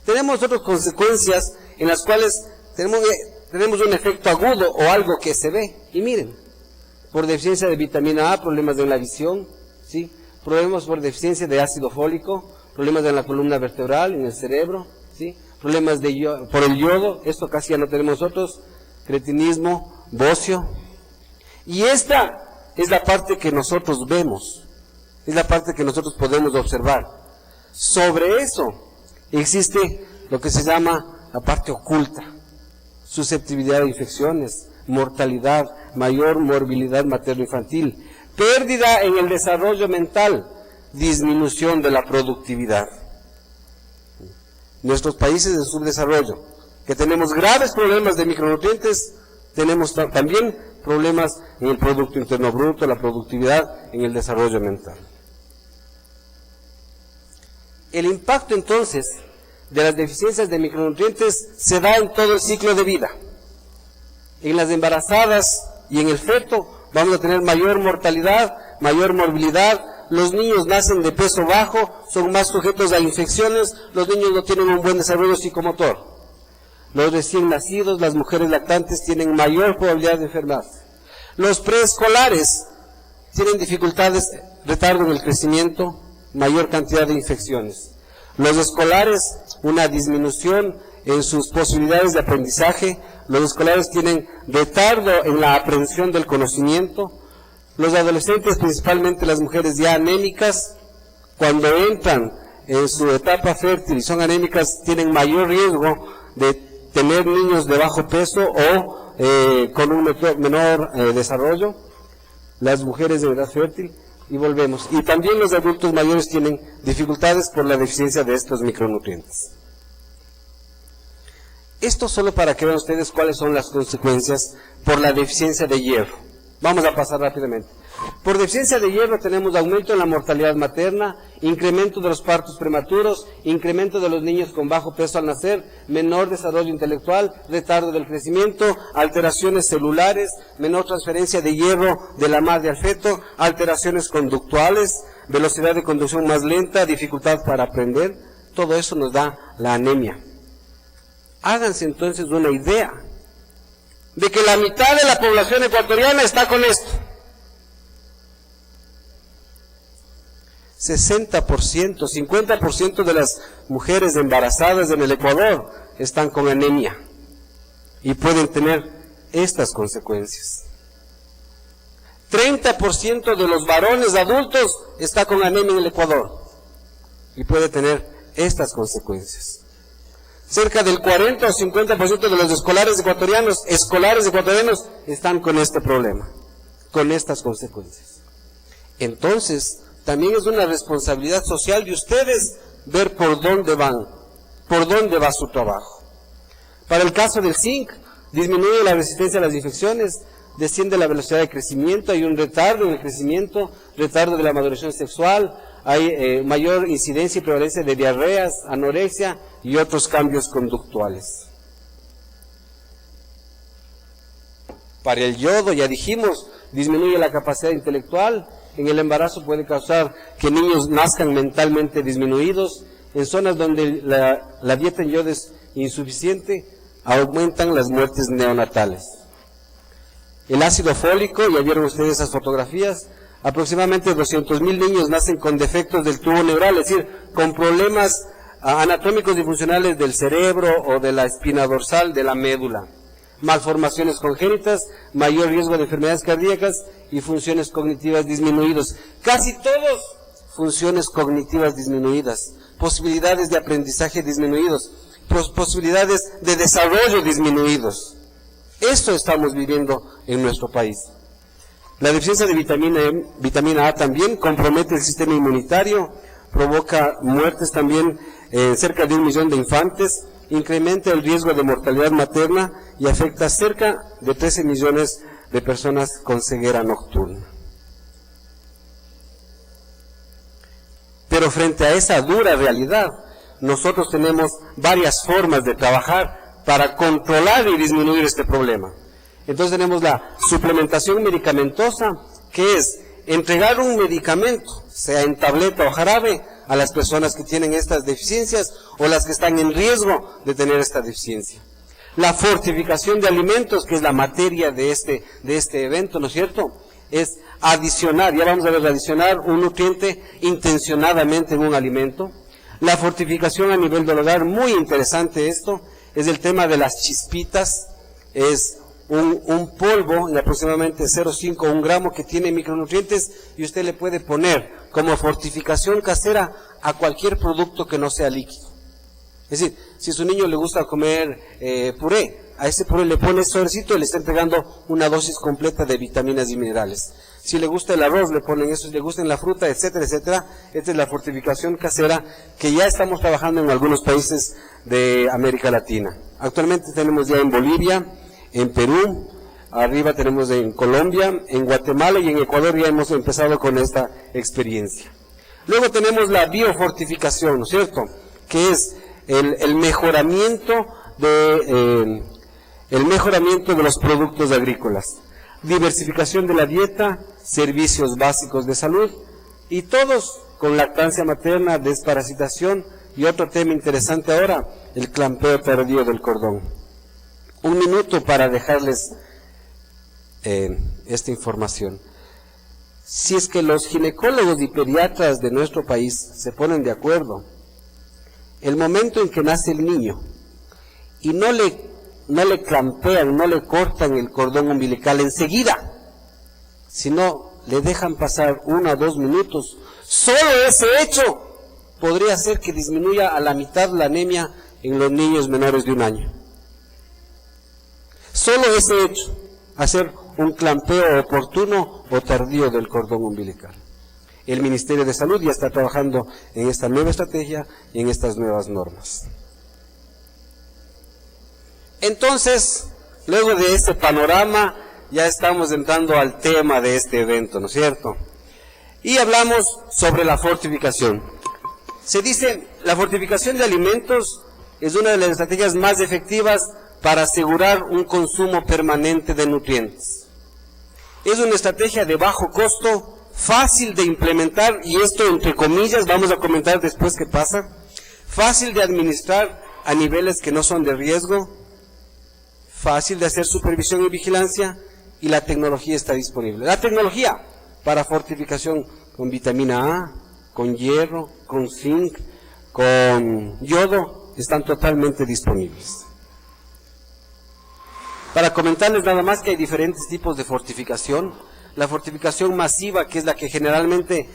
Tenemos otras consecuencias en las cuales tenemos un efecto agudo o algo que se ve. Y miren, por deficiencia de vitamina A, problemas de la visión, ¿sí?, problemas por deficiencia de ácido fólico, problemas en la columna vertebral, en el cerebro, ¿sí?, problemas por el yodo, esto casi ya no tenemos nosotros, cretinismo, bocio. Y esta es la parte que nosotros vemos, es la parte que nosotros podemos observar. Sobre eso existe lo que se llama la parte oculta: susceptibilidad a infecciones, mortalidad, mayor morbilidad materno-infantil, pérdida en el desarrollo mental, disminución de la productividad. Nuestros países de subdesarrollo, que tenemos graves problemas de micronutrientes, tenemos también problemas en el Producto Interno Bruto, la productividad, en el desarrollo mental. El impacto entonces de las deficiencias de micronutrientes se da en todo el ciclo de vida. En las embarazadas y en el feto vamos a tener mayor mortalidad, mayor morbilidad. Los niños nacen de peso bajo, son más sujetos a infecciones, los niños no tienen un buen desarrollo psicomotor. Los recién nacidos, las mujeres lactantes tienen mayor probabilidad de enfermar. Los preescolares tienen dificultades, retardo en el crecimiento, mayor cantidad de infecciones. Los escolares, una disminución en sus posibilidades de aprendizaje. Los escolares tienen retardo en la aprehensión del conocimiento. Los adolescentes, principalmente las mujeres ya anémicas, cuando entran en su etapa fértil y son anémicas, tienen mayor riesgo de tener niños de bajo peso o con un menor desarrollo. Las mujeres de edad fértil. Y volvemos. Y también los adultos mayores tienen dificultades por la deficiencia de estos micronutrientes. Esto solo para que vean ustedes cuáles son las consecuencias por la deficiencia de hierro. Vamos a pasar rápidamente. Por deficiencia de hierro tenemos aumento en la mortalidad materna, incremento de los partos prematuros, incremento de los niños con bajo peso al nacer, menor desarrollo intelectual, retardo del crecimiento, alteraciones celulares, menor transferencia de hierro de la madre al feto, alteraciones conductuales, velocidad de conducción más lenta, dificultad para aprender. todo eso nos da la anemia. Háganse entonces una idea de que la mitad de la población ecuatoriana está con esto. 60%, 50% de las mujeres embarazadas en el Ecuador están con anemia y pueden tener estas consecuencias. 30% de los varones adultos está con anemia en el Ecuador y puede tener estas consecuencias. Cerca del 40 o 50% de los escolares ecuatorianos están con este problema, con estas consecuencias. Entonces, también es una responsabilidad social de ustedes ver por dónde va su trabajo. Para el caso del zinc, disminuye la resistencia a las infecciones, desciende la velocidad de crecimiento, hay un retardo en el crecimiento, retardo de la maduración sexual, hay mayor incidencia y prevalencia de diarreas, anorexia y otros cambios conductuales. Para el yodo, ya dijimos, disminuye la capacidad intelectual. En el embarazo puede causar que niños nazcan mentalmente disminuidos. En zonas donde la dieta en yodo es insuficiente, aumentan las muertes neonatales. El ácido fólico, ya vieron ustedes esas fotografías, aproximadamente 200,000 niños nacen con defectos del tubo neural, es decir, con problemas anatómicos disfuncionales del cerebro o de la espina dorsal de la médula. Malformaciones congénitas, mayor riesgo de enfermedades cardíacas y funciones cognitivas disminuidas. Casi todos funciones cognitivas disminuidas, posibilidades de aprendizaje disminuidos, posibilidades de desarrollo disminuidos. Esto estamos viviendo en nuestro país. La deficiencia de vitamina A también compromete el sistema inmunitario, provoca muertes también cerca de 1 millón de infantes, incrementa el riesgo de mortalidad materna y afecta a cerca de 13 millones de personas con ceguera nocturna. Pero frente a esa dura realidad, nosotros tenemos varias formas de trabajar para controlar y disminuir este problema. Entonces tenemos la suplementación medicamentosa, que es entregar un medicamento, sea en tableta o jarabe, a las personas que tienen estas deficiencias o las que están en riesgo de tener esta deficiencia. La fortificación de alimentos, que es la materia de este evento, ¿no es cierto? Es adicionar, ya vamos a ver, adicionar un nutriente intencionadamente en un alimento. La fortificación a nivel del hogar, muy interesante esto, es el tema de las chispitas, es un polvo de aproximadamente 0,5 o 1 gramo que tiene micronutrientes y usted le puede poner como fortificación casera a cualquier producto que no sea líquido. Es decir, si a su niño le gusta comer puré, a ese puré le pone sobrecito y le está entregando una dosis completa de vitaminas y minerales. Si le gusta el arroz, le ponen eso, si le gusta la fruta, etcétera, etcétera. Esta es la fortificación casera que ya estamos trabajando en algunos países de América Latina. Actualmente tenemos ya en Bolivia, en Perú, arriba tenemos en Colombia, en Guatemala y en Ecuador ya hemos empezado con esta experiencia. Luego tenemos la biofortificación, ¿no es cierto?, que es el mejoramiento de los productos agrícolas, diversificación de la dieta, servicios básicos de salud y todos con lactancia materna, desparasitación y otro tema interesante ahora, el clampeo tardío del cordón. 1 minuto para dejarles esta información. Si es que los ginecólogos y pediatras de nuestro país se ponen de acuerdo, el momento en que nace el niño y no le clampean, no le cortan el cordón umbilical enseguida, sino le dejan pasar 1 o 2 minutos, solo ese hecho podría hacer que disminuya a la mitad la anemia en los niños menores de 1 año. Solo ese hecho, hacer un clampeo oportuno o tardío del cordón umbilical. El Ministerio de Salud ya está trabajando en esta nueva estrategia y en estas nuevas normas. Entonces, luego de este panorama, ya estamos entrando al tema de este evento, ¿no es cierto? Y hablamos sobre la fortificación. Se dice, la fortificación de alimentos es una de las estrategias más efectivas para asegurar un consumo permanente de nutrientes. Es una estrategia de bajo costo, fácil de implementar, y esto entre comillas, vamos a comentar después qué pasa, fácil de administrar a niveles que no son de riesgo, fácil de hacer supervisión y vigilancia, y la tecnología está disponible. La tecnología para fortificación con vitamina A, con hierro, con zinc, con yodo, están totalmente disponibles. Para comentarles nada más que hay diferentes tipos de fortificación. La fortificación masiva, que es la que generalmente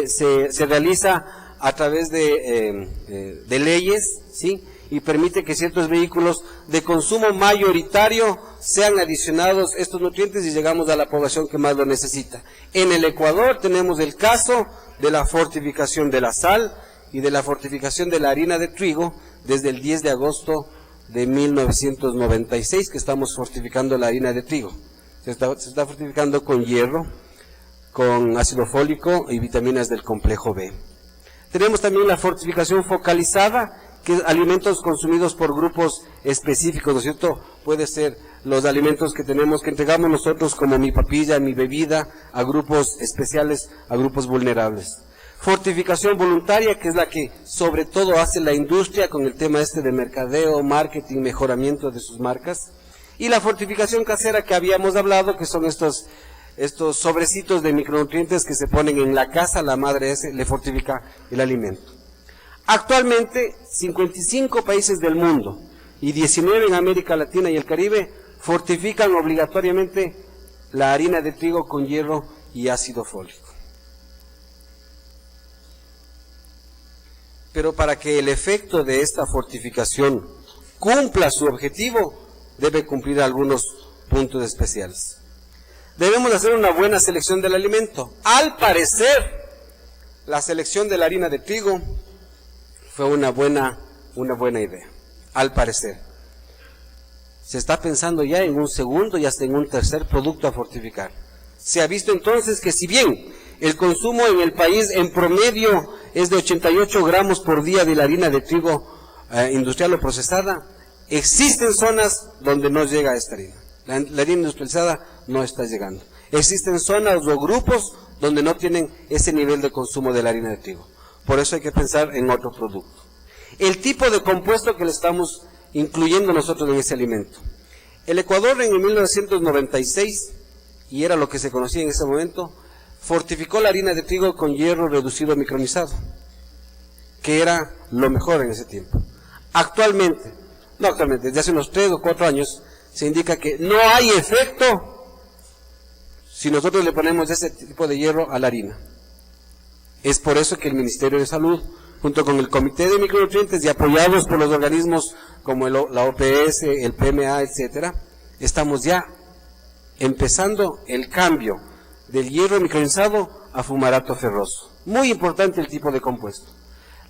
se realiza a través de leyes, ¿sí? Y permite que ciertos vehículos de consumo mayoritario sean adicionados estos nutrientes y llegamos a la población que más lo necesita. En el Ecuador tenemos el caso de la fortificación de la sal y de la fortificación de la harina de trigo desde el 10 de agosto de 1996 que estamos fortificando la harina de trigo. Se está fortificando con hierro, con ácido fólico y vitaminas del complejo B. Tenemos también la fortificación focalizada, que es alimentos consumidos por grupos específicos, ¿no es cierto? Puede ser los alimentos que entregamos nosotros como mi papilla, mi bebida, a grupos especiales, a grupos vulnerables. Fortificación voluntaria, que es la que sobre todo hace la industria con el tema de mercadeo, marketing, mejoramiento de sus marcas. Y la fortificación casera que habíamos hablado, que son estos sobrecitos de micronutrientes que se ponen en la casa, la madre le fortifica el alimento. Actualmente, 55 países del mundo y 19 en América Latina y el Caribe fortifican obligatoriamente la harina de trigo con hierro y ácido fólico. Pero para que el efecto de esta fortificación cumpla su objetivo, debe cumplir algunos puntos especiales. Debemos hacer una buena selección del alimento. Al parecer, la selección de la harina de trigo fue una buena idea, al parecer. Se está pensando ya en un segundo y hasta en un tercer producto a fortificar. Se ha visto entonces que si bien el consumo en el país en promedio es de 88 gramos por día de la harina de trigo industrial o procesada, existen zonas donde no llega esta harina. La harina industrializada no está llegando. Existen zonas o grupos donde no tienen ese nivel de consumo de la harina de trigo. Por eso hay que pensar en otro producto. El tipo de compuesto que le estamos incluyendo nosotros en ese alimento. El Ecuador en 1996, y era lo que se conocía en ese momento, fortificó la harina de trigo con hierro reducido micronizado, que era lo mejor en ese tiempo. Desde hace unos 3 o 4 años, se indica que no hay efecto si nosotros le ponemos ese tipo de hierro a la harina. Es por eso que el Ministerio de Salud, junto con el Comité de Micronutrientes y apoyados por los organismos como la OPS, el PMA, etcétera, estamos ya empezando el cambio del hierro micronizado a fumarato ferroso. Muy importante el tipo de compuesto.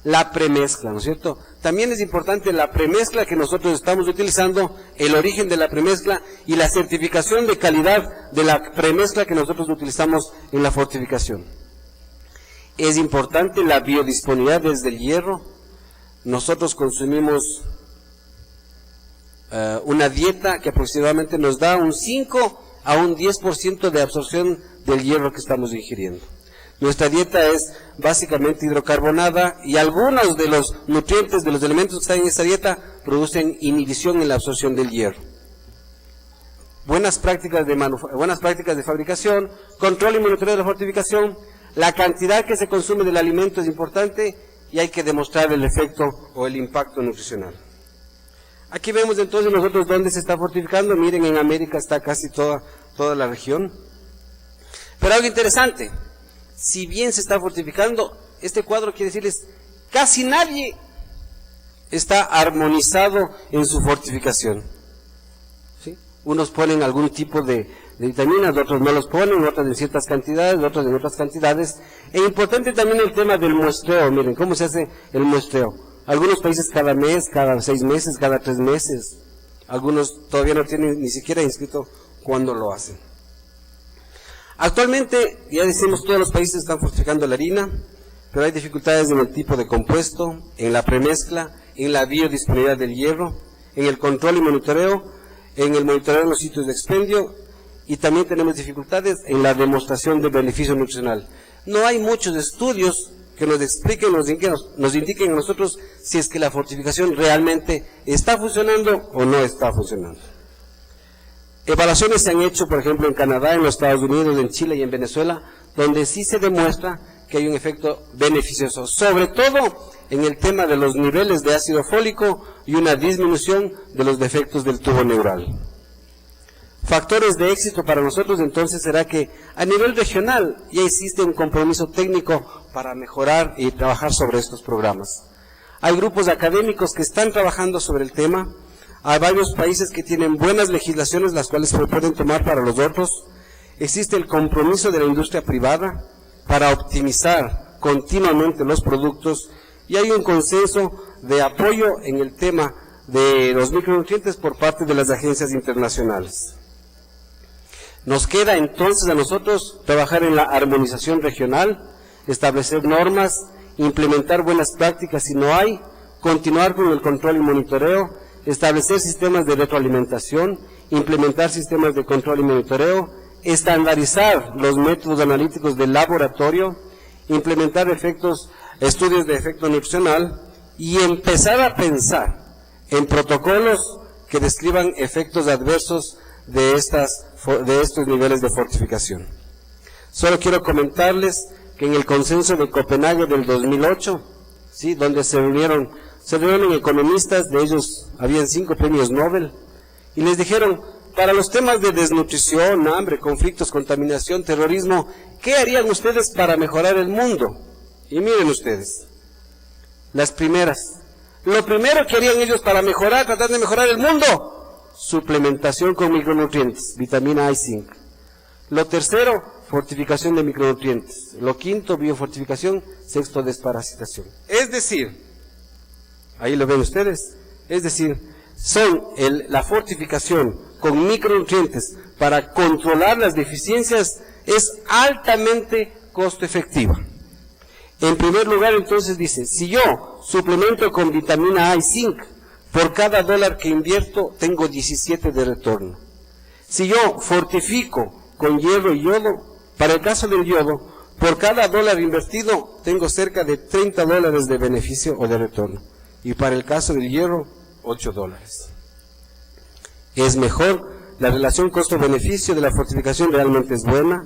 La premezcla, ¿no es cierto? También es importante la premezcla que nosotros estamos utilizando, el origen de la premezcla y la certificación de calidad de la premezcla que nosotros utilizamos en la fortificación. Es importante la biodisponibilidad desde el hierro. Nosotros consumimos una dieta que aproximadamente nos da un 5 a un 10% de absorción del hierro que estamos ingiriendo. Nuestra dieta es básicamente hidrocarbonada y algunos de los nutrientes, de los elementos que están en esta dieta, producen inhibición en la absorción del hierro. Buenas prácticas de fabricación, control y monitoreo de la fortificación. La cantidad que se consume del alimento es importante y hay que demostrar el efecto o el impacto nutricional. Aquí vemos entonces nosotros dónde se está fortificando. Miren, en América está casi toda la región. Pero algo interesante, si bien se está fortificando, este cuadro quiere decirles, casi nadie está armonizado en su fortificación. ¿Sí? Unos ponen algún tipo de vitaminas, otros no los ponen, otros en ciertas cantidades, otros en otras cantidades. Es importante también el tema del muestreo. Miren, ¿cómo se hace el muestreo? Algunos países cada mes, cada 6 meses, cada 3 meses. Algunos todavía no tienen ni siquiera inscrito cuándo lo hacen. Actualmente, ya decimos, todos los países están fortificando la harina, pero hay dificultades en el tipo de compuesto, en la premezcla, en la biodisponibilidad del hierro, en el control y monitoreo, en el monitoreo de los sitios de expendio, y también tenemos dificultades en la demostración del beneficio nutricional. No hay muchos estudios que nos expliquen, nos indiquen a nosotros si es que la fortificación realmente está funcionando o no está funcionando. Evaluaciones se han hecho, por ejemplo, en Canadá, en los Estados Unidos, en Chile y en Venezuela, donde sí se demuestra que hay un efecto beneficioso, sobre todo en el tema de los niveles de ácido fólico y una disminución de los defectos del tubo neural. Factores de éxito para nosotros entonces será que a nivel regional ya existe un compromiso técnico para mejorar y trabajar sobre estos programas. Hay grupos académicos que están trabajando sobre el tema, hay varios países que tienen buenas legislaciones las cuales se pueden tomar para los otros, existe el compromiso de la industria privada para optimizar continuamente los productos y hay un consenso de apoyo en el tema de los micronutrientes por parte de las agencias internacionales. Nos queda entonces a nosotros trabajar en la armonización regional, establecer normas, implementar buenas prácticas si no hay, continuar con el control y monitoreo, establecer sistemas de retroalimentación, implementar sistemas de control y monitoreo, estandarizar los métodos analíticos del laboratorio, implementar estudios de efecto nutricional y empezar a pensar en protocolos que describan efectos adversos de estos niveles de fortificación. Solo quiero comentarles que en el consenso de Copenhague del 2008, ¿sí?, donde se reunieron economistas, de ellos habían 5 premios Nobel, y les dijeron, para los temas de desnutrición, hambre, conflictos, contaminación, terrorismo, ¿qué harían ustedes para mejorar el mundo? Y miren ustedes, las primeras, lo primero que harían ellos para tratar de mejorar el mundo, suplementación con micronutrientes, vitamina A y zinc. Lo tercero, fortificación de micronutrientes. Lo quinto, biofortificación. Sexto, desparasitación. Es decir, ahí lo ven ustedes, es decir, la fortificación con micronutrientes para controlar las deficiencias es altamente costo efectiva. En primer lugar, entonces dice, si yo suplemento con vitamina A y zinc, por cada $1 que invierto, tengo 17 de retorno. Si yo fortifico con hierro y yodo, para el caso del yodo, por cada $1 invertido, tengo cerca de $30 de beneficio o de retorno. Y para el caso del hierro, $8. Es mejor, la relación costo-beneficio de la fortificación realmente es buena,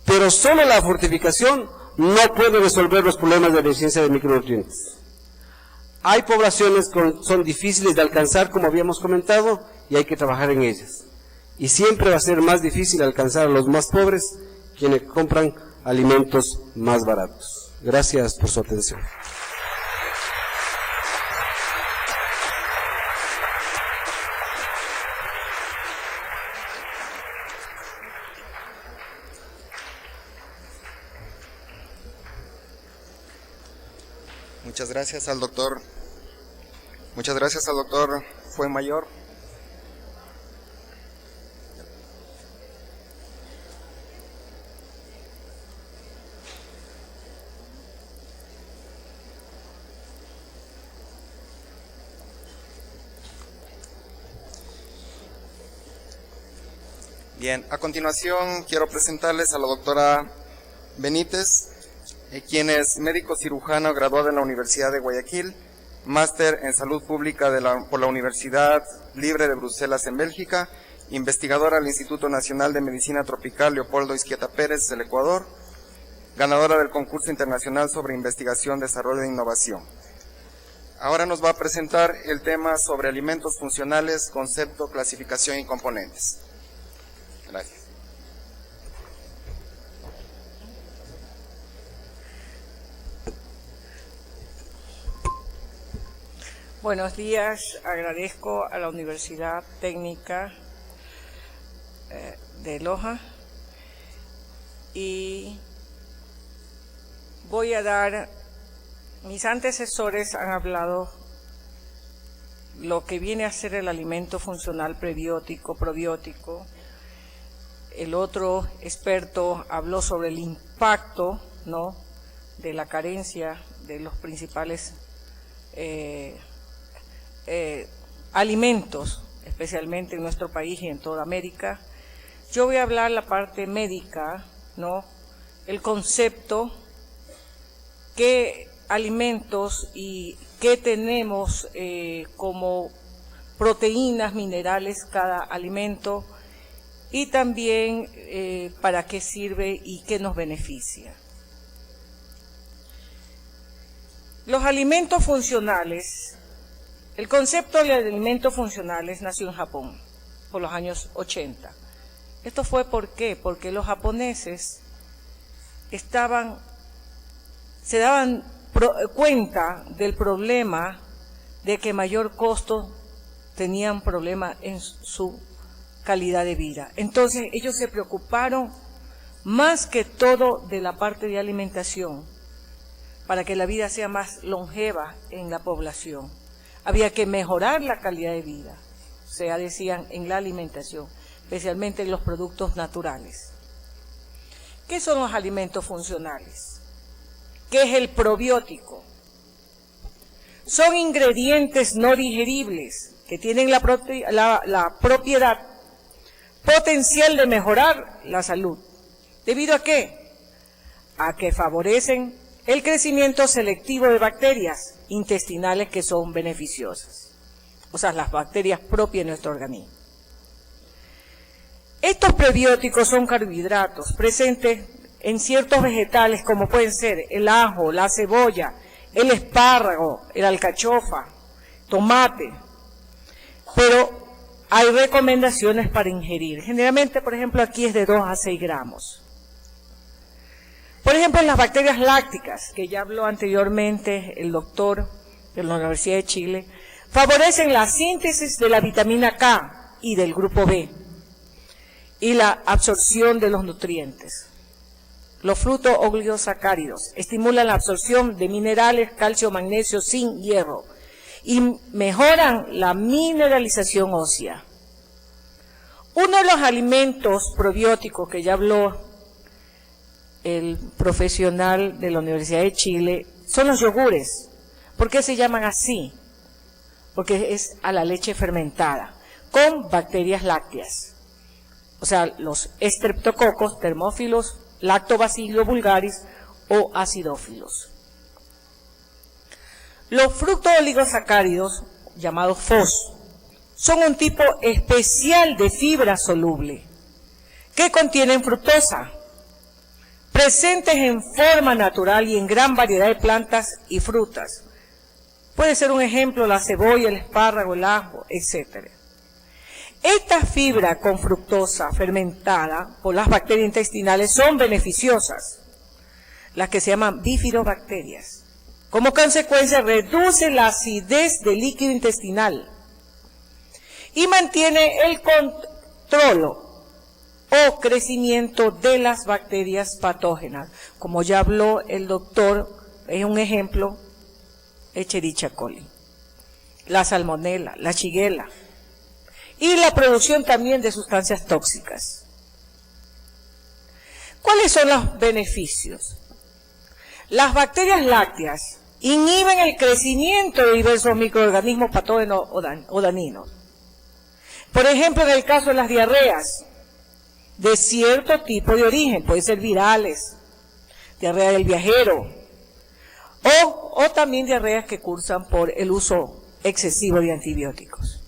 pero solo la fortificación no puede resolver los problemas de deficiencia de micronutrientes. Hay poblaciones que son difíciles de alcanzar, como habíamos comentado, y hay que trabajar en ellas. Y siempre va a ser más difícil alcanzar a los más pobres, quienes compran alimentos más baratos. Gracias por su atención.
Muchas gracias al doctor Fuenmayor. Bien, a continuación quiero presentarles a la doctora Benítez, quien es médico cirujano graduado en la Universidad de Guayaquil, máster en salud pública por la Universidad Libre de Bruselas en Bélgica, investigadora del Instituto Nacional de Medicina Tropical Leopoldo Izquieta Pérez del Ecuador, ganadora del concurso internacional sobre investigación, desarrollo e innovación. Ahora nos va a presentar el tema sobre alimentos funcionales, concepto, clasificación y componentes. Gracias.
Buenos días, agradezco a la Universidad Técnica de Loja y voy a dar, mis antecesores han hablado lo que viene a ser el alimento funcional prebiótico, probiótico. El otro experto habló sobre el impacto, ¿no?, de la carencia de los principales alimentos, especialmente en nuestro país y en toda América. Yo voy a hablar la parte médica, ¿no?, el concepto qué alimentos y qué tenemos como proteínas, minerales cada alimento, y también para qué sirve y qué nos beneficia. Los alimentos funcionales. El concepto de alimentos funcionales nació en Japón por los años 80. Esto fue ¿por qué? Porque los japoneses se daban cuenta del problema de que mayor costo tenían problema en su calidad de vida. Entonces ellos se preocuparon más que todo de la parte de alimentación para que la vida sea más longeva en la población. Había que mejorar la calidad de vida, o sea, decían, en la alimentación, especialmente en los productos naturales. ¿Qué son los alimentos funcionales? ¿Qué es el probiótico? Son ingredientes no digeribles que tienen la propiedad potencial de mejorar la salud. ¿Debido a qué? A que favorecen el crecimiento selectivo de bacterias intestinales que son beneficiosas, o sea, las bacterias propias de nuestro organismo. Estos prebióticos son carbohidratos presentes en ciertos vegetales como pueden ser el ajo, la cebolla, el espárrago, el alcachofa, tomate, pero hay recomendaciones para ingerir. Generalmente, por ejemplo, aquí es de 2 a 6 gramos. Por ejemplo, las bacterias lácticas, que ya habló anteriormente el doctor de la Universidad de Chile, favorecen la síntesis de la vitamina K y del grupo B y la absorción de los nutrientes. Los frutos oligosacáridos estimulan la absorción de minerales, calcio, magnesio, zinc, hierro y mejoran la mineralización ósea. Uno de los alimentos probióticos que ya habló el profesional de la Universidad de Chile son los yogures. ¿Por qué se llaman así? Porque es a la leche fermentada con bacterias lácteas, o sea, los estreptococos, termófilos, lactobacillus vulgaris o acidófilos. Los fructos oligosacáridos, llamados FOS, son un tipo especial de fibra soluble que contienen fructosa, presentes en forma natural y en gran variedad de plantas y frutas. Puede ser un ejemplo la cebolla, el espárrago, el ajo, etc. Estas fibras con fructosa fermentada por las bacterias intestinales son beneficiosas, las que se llaman bifidobacterias. Como consecuencia, reduce la acidez del líquido intestinal y mantiene el control o crecimiento de las bacterias patógenas. Como ya habló el doctor, es un ejemplo, Escherichia coli, la salmonella, la shigella, y la producción también de sustancias tóxicas. ¿Cuáles son los beneficios? Las bacterias lácteas inhiben el crecimiento de diversos microorganismos patógenos o dañinos. Por ejemplo, en el caso de las diarreas, de cierto tipo de origen, puede ser virales, diarrea del viajero, o también diarreas que cursan por el uso excesivo de antibióticos.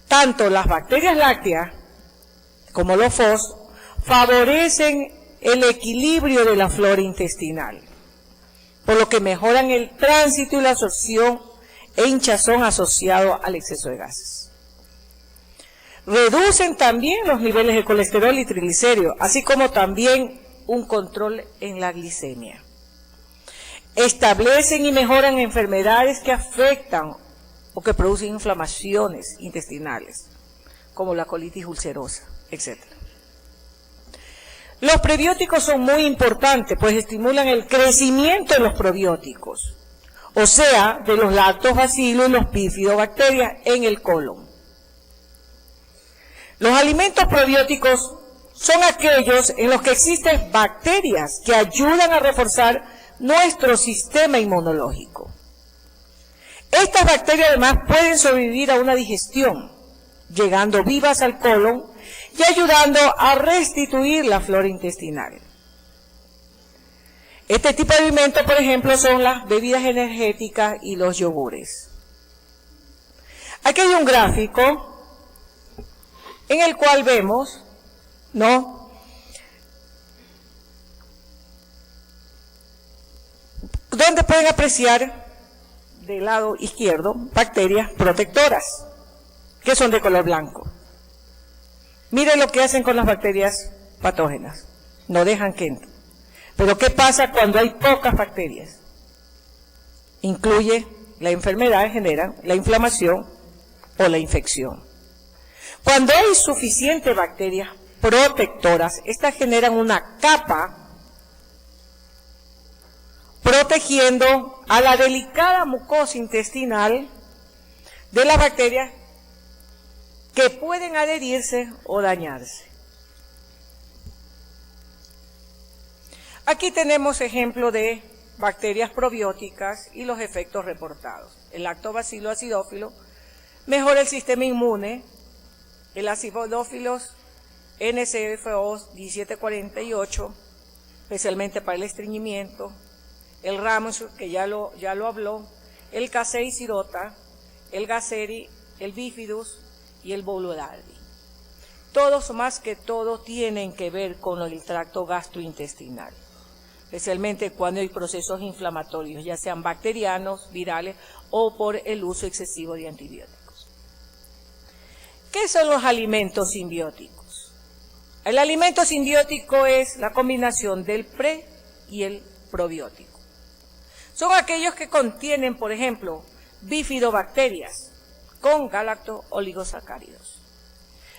Tanto las bacterias lácteas como los FOS favorecen el equilibrio de la flora intestinal, por lo que mejoran el tránsito y la absorción e hinchazón asociado al exceso de gases. Reducen también los niveles de colesterol y triglicéridos, así como también un control en la glicemia. Establecen y mejoran enfermedades que afectan o que producen inflamaciones intestinales, como la colitis ulcerosa, etc. Los prebióticos son muy importantes, pues estimulan el crecimiento de los probióticos, o sea, de los lactobacillus y los bifidobacterias en el colon. Los alimentos probióticos son aquellos en los que existen bacterias que ayudan a reforzar nuestro sistema inmunológico. Estas bacterias además pueden sobrevivir a una digestión, llegando vivas al colon y ayudando a restituir la flora intestinal. Este tipo de alimentos, por ejemplo, son las bebidas energéticas y los yogures. Aquí hay un gráfico en el cual vemos, ¿no?, donde pueden apreciar del lado izquierdo bacterias protectoras, que son de color blanco. Miren lo que hacen con las bacterias patógenas, no dejan que entren. Pero ¿qué pasa cuando hay pocas bacterias? Incluye la enfermedad, genera la inflamación o la infección. Cuando hay suficientes bacterias protectoras, estas generan una capa protegiendo a la delicada mucosa intestinal de las bacterias que pueden adherirse o dañarse. Aquí tenemos ejemplo de bacterias probióticas y los efectos reportados. El lactobacillus acidófilo mejora el sistema inmune, el acidófilos NCFO 1748, especialmente para el estreñimiento, el Ramos, que ya lo habló, el Casei cirota, el Gaceri, el Bifidus y el Boulardii. Todos, más que todo, tienen que ver con el tracto gastrointestinal, especialmente cuando hay procesos inflamatorios, ya sean bacterianos, virales o por el uso excesivo de antibióticos. ¿Qué son los alimentos simbióticos? El alimento simbiótico es la combinación del pre y el probiótico. Son aquellos que contienen, por ejemplo, bifidobacterias con galacto-oligosacáridos,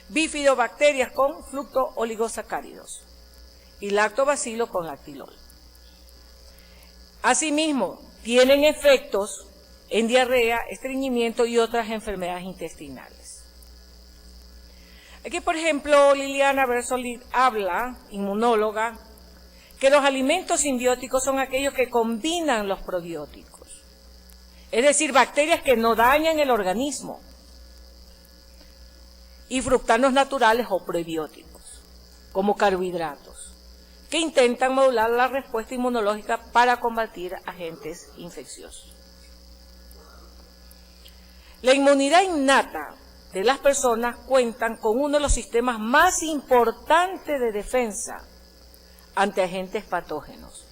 bifidobacterias con fructo-oligosacáridos y lactobacilo con lactilol. Asimismo, tienen efectos en diarrea, estreñimiento y otras enfermedades intestinales. Aquí, por ejemplo, Liliana Bersolid habla, inmunóloga, que los alimentos simbióticos son aquellos que combinan los probióticos, es decir, bacterias que no dañan el organismo, y fructanos naturales o prebióticos, como carbohidratos, que intentan modular la respuesta inmunológica para combatir agentes infecciosos. La inmunidad innata de las personas cuentan con uno de los sistemas más importantes de defensa ante agentes patógenos.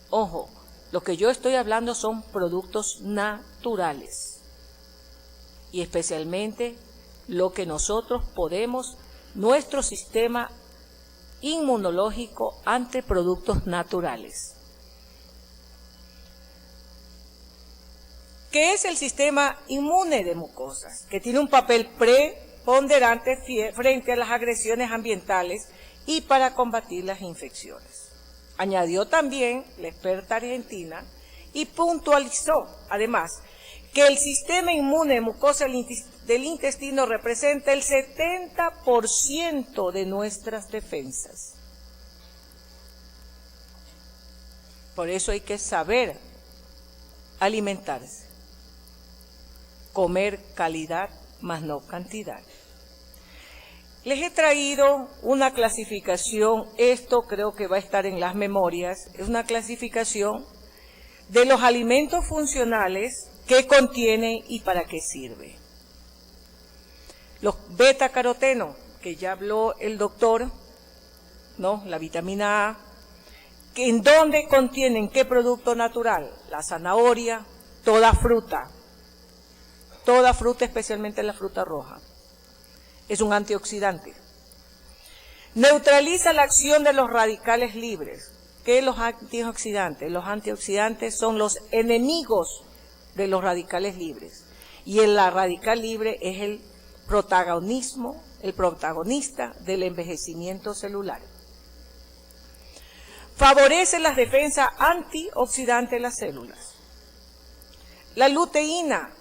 Ojo, lo que yo estoy hablando son productos naturales y especialmente lo que nosotros podemos, nuestro sistema inmunológico ante productos naturales. ¿Qué es el sistema inmune de mucosas? Que tiene un papel preponderante frente a las agresiones ambientales y para combatir las infecciones. Añadió también la experta argentina y puntualizó, además, que el sistema inmune de mucosa del intestino representa el 70% de nuestras defensas. Por eso hay que saber alimentarse, comer calidad más no cantidad. Les he traído una clasificación, esto creo que va a estar en las memorias, es una clasificación de los alimentos funcionales, qué contienen y para qué sirve. Los beta-carotenos, que ya habló el doctor, ¿no? La vitamina A, que ¿en dónde contienen qué producto natural? La zanahoria, toda fruta especialmente la fruta roja. Es un antioxidante. Neutraliza la acción de los radicales libres. ¿Qué es los antioxidantes? Los antioxidantes son los enemigos de los radicales libres. Y el radical libre es el protagonista del envejecimiento celular. Favorece las defensas antioxidantes de las células. La luteína,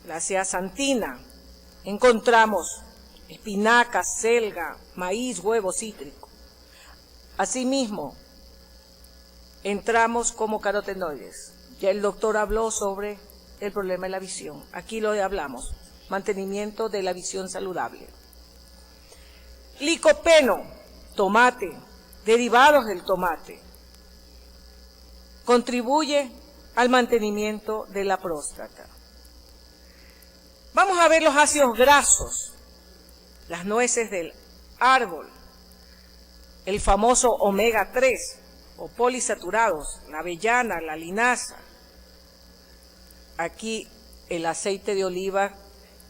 la zeaxantina, encontramos espinaca, selga, maíz, huevo cítrico. Asimismo, entramos como carotenoides. Ya el doctor habló sobre el problema de la visión. Aquí lo hablamos, mantenimiento de la visión saludable. Licopeno, tomate, derivados del tomate. contribuye al mantenimiento de la próstata. Vamos a ver los ácidos grasos, las nueces del árbol, el famoso omega 3 o polisaturados, la avellana, la linaza. Aquí el aceite de oliva,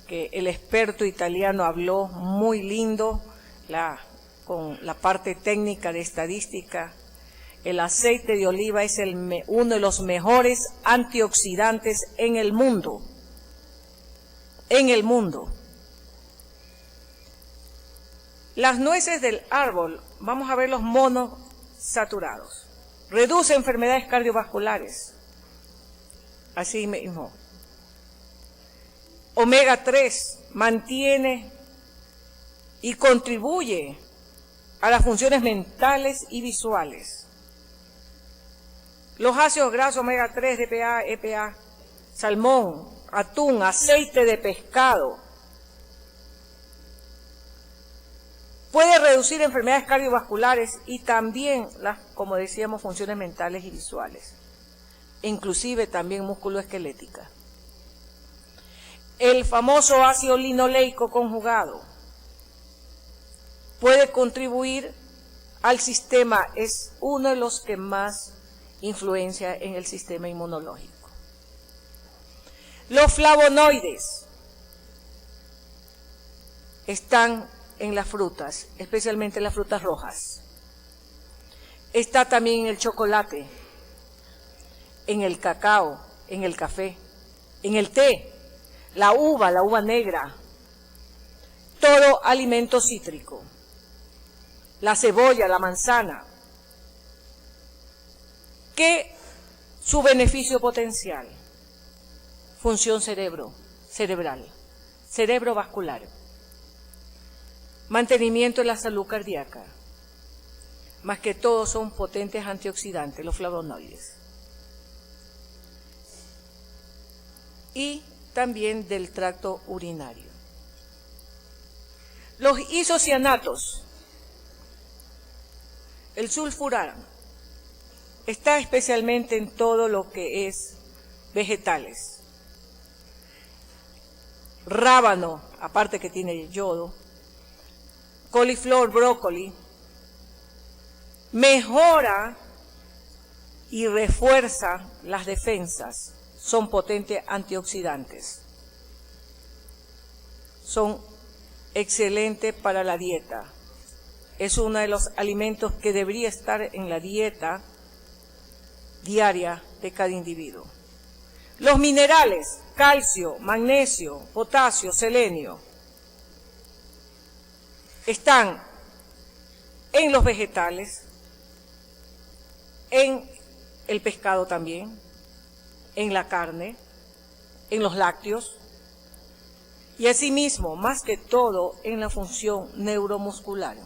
que el experto italiano habló muy lindo, con la parte técnica de estadística. El aceite de oliva es uno de los mejores antioxidantes en el mundo. En el mundo. Las nueces del árbol, vamos a ver los monosaturados. Reduce enfermedades cardiovasculares. Así mismo. Omega 3 mantiene y contribuye a las funciones mentales y visuales. Los ácidos grasos omega 3, DPA, EPA, salmón, atún, aceite de pescado. Puede reducir enfermedades cardiovasculares y también como decíamos, funciones mentales y visuales. Inclusive también musculoesquelética. El famoso ácido linoleico conjugado puede contribuir al sistema, es uno de los que más influencia en el sistema inmunológico. Los flavonoides están en las frutas, especialmente en las frutas rojas. Está también en el chocolate, en el cacao, en el café, en el té, la uva negra, todo alimento cítrico, la cebolla, la manzana, que su beneficio potencial, función cerebral, cerebrovascular, mantenimiento de la salud cardíaca, más que todo son potentes antioxidantes, los flavonoides. Y también del tracto urinario. Los isocianatos, el sulfurano, está especialmente en todo lo que es vegetales. Rábano, aparte que tiene yodo, coliflor, brócoli, mejora y refuerza las defensas, son potentes antioxidantes, son excelentes para la dieta, es uno de los alimentos que debería estar en la dieta diaria de cada individuo. Los minerales, calcio, magnesio, potasio, selenio, están en los vegetales, en el pescado también, en la carne, en los lácteos, y asimismo, más que todo, en la función neuromuscular.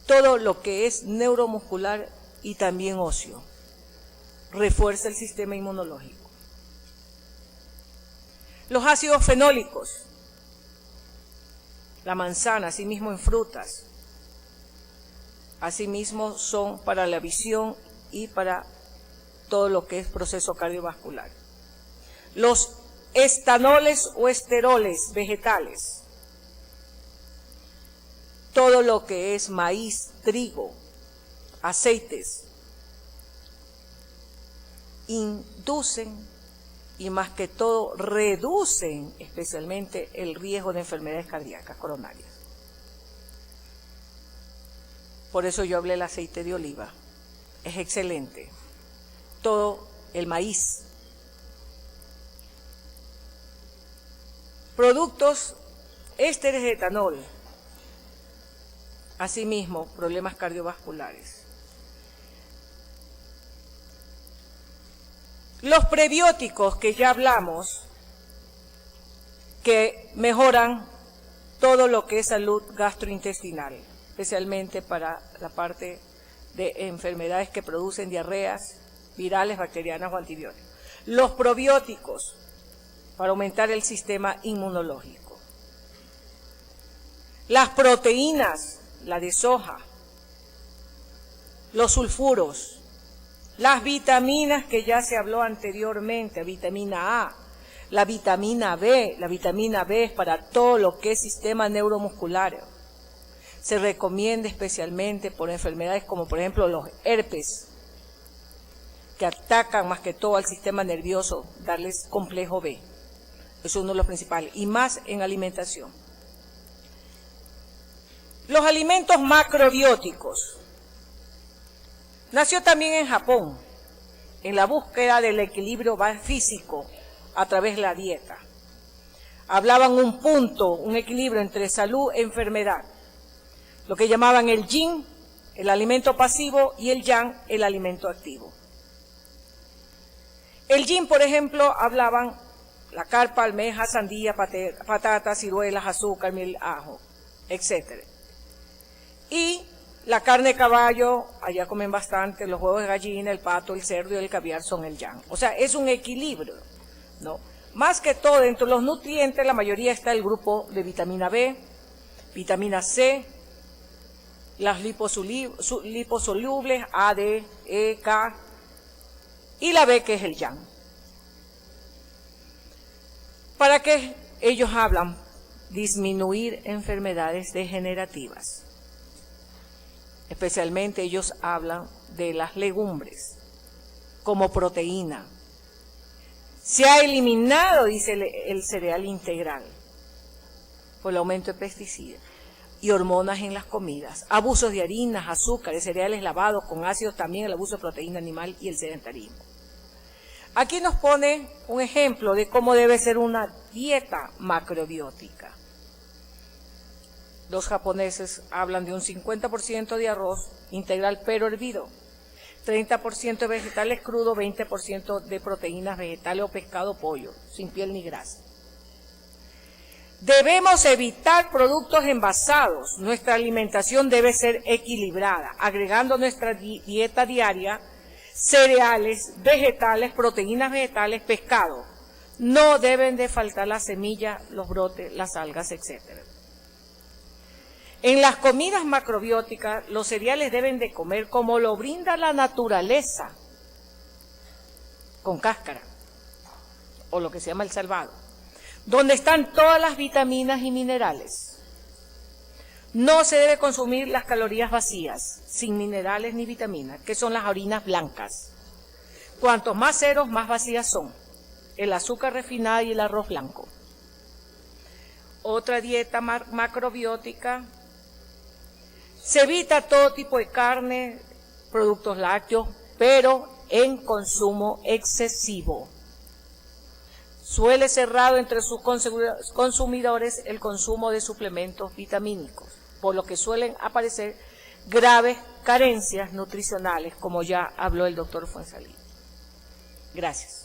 Todo lo que es neuromuscular y también óseo refuerza el sistema inmunológico. Los ácidos fenólicos, la manzana, asimismo en frutas, asimismo son para la visión y para todo lo que es proceso cardiovascular. Los estanoles o esteroles vegetales, todo lo que es maíz, trigo, aceites, inducen y más que todo reducen especialmente el riesgo de enfermedades cardíacas coronarias. Por eso yo hablé del aceite de oliva, es excelente. Todo el maíz. Productos ésteres de etanol, asimismo problemas cardiovasculares. Los prebióticos que ya hablamos, que mejoran todo lo que es salud gastrointestinal, especialmente para la parte de enfermedades que producen diarreas, virales, bacterianas o antibióticos. Los probióticos, para aumentar el sistema inmunológico. Las proteínas, la de soja, los sulfuros, Las vitaminas que ya se habló anteriormente, vitamina A, la vitamina B es para todo lo que es sistema neuromuscular. Se recomienda especialmente por enfermedades como por ejemplo los herpes, que atacan más que todo al sistema nervioso, darles complejo B. Es uno de los principales, y más en alimentación. Los alimentos macrobióticos. Nació también en Japón, en la búsqueda del equilibrio físico a través de la dieta. Hablaban un equilibrio entre salud e enfermedad. Lo que llamaban el yin, el alimento pasivo, y el yang, el alimento activo. El yin, por ejemplo, hablaban la carpa, almeja, sandía, patatas, ciruelas, azúcar, miel, ajo, etc. Y la carne de caballo, allá comen bastante, los huevos de gallina, el pato, el cerdo y el caviar son el yang. O sea, es un equilibrio, ¿no? Más que todo, dentro de los nutrientes, la mayoría está el grupo de vitamina B, vitamina C, las liposolubles, A, D, E, K, y la B, que es el yang. ¿Para qué ellos hablan? Disminuir enfermedades degenerativas. Especialmente ellos hablan de las legumbres como proteína. Se ha eliminado, dice el cereal integral, por el aumento de pesticidas y hormonas en las comidas, abusos de harinas, azúcares, cereales lavados con ácidos, también el abuso de proteína animal y el sedentarismo. Aquí nos pone un ejemplo de cómo debe ser una dieta macrobiótica. Los japoneses hablan de un 50% de arroz integral pero hervido, 30% de vegetales crudos, 20% de proteínas vegetales o pescado, pollo, sin piel ni grasa. Debemos evitar productos envasados. Nuestra alimentación debe ser equilibrada, agregando a nuestra dieta diaria cereales, vegetales, proteínas vegetales, pescado. No deben de faltar las semillas, los brotes, las algas, etc. En las comidas macrobióticas, los cereales deben de comer como lo brinda la naturaleza, con cáscara, o lo que se llama el salvado, donde están todas las vitaminas y minerales. No se debe consumir las calorías vacías, sin minerales ni vitaminas, que son las harinas blancas. Cuantos más ceros, más vacías son. El azúcar refinada y el arroz blanco. Otra dieta macrobiótica. Se evita todo tipo de carne, productos lácteos, pero en consumo excesivo. Suele ser raro entre sus consumidores el consumo de suplementos vitamínicos, por lo que suelen aparecer graves carencias nutricionales, como ya habló el doctor Fuenzalida. Gracias.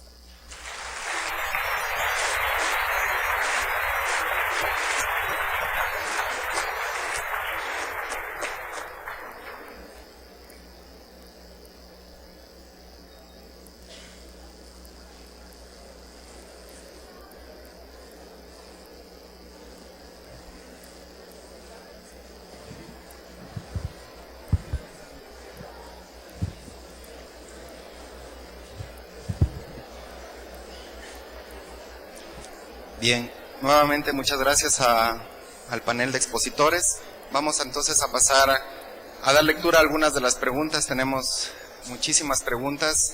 Bien, nuevamente muchas gracias al panel de expositores. Vamos entonces a pasar a dar lectura a algunas de las preguntas. Tenemos muchísimas preguntas.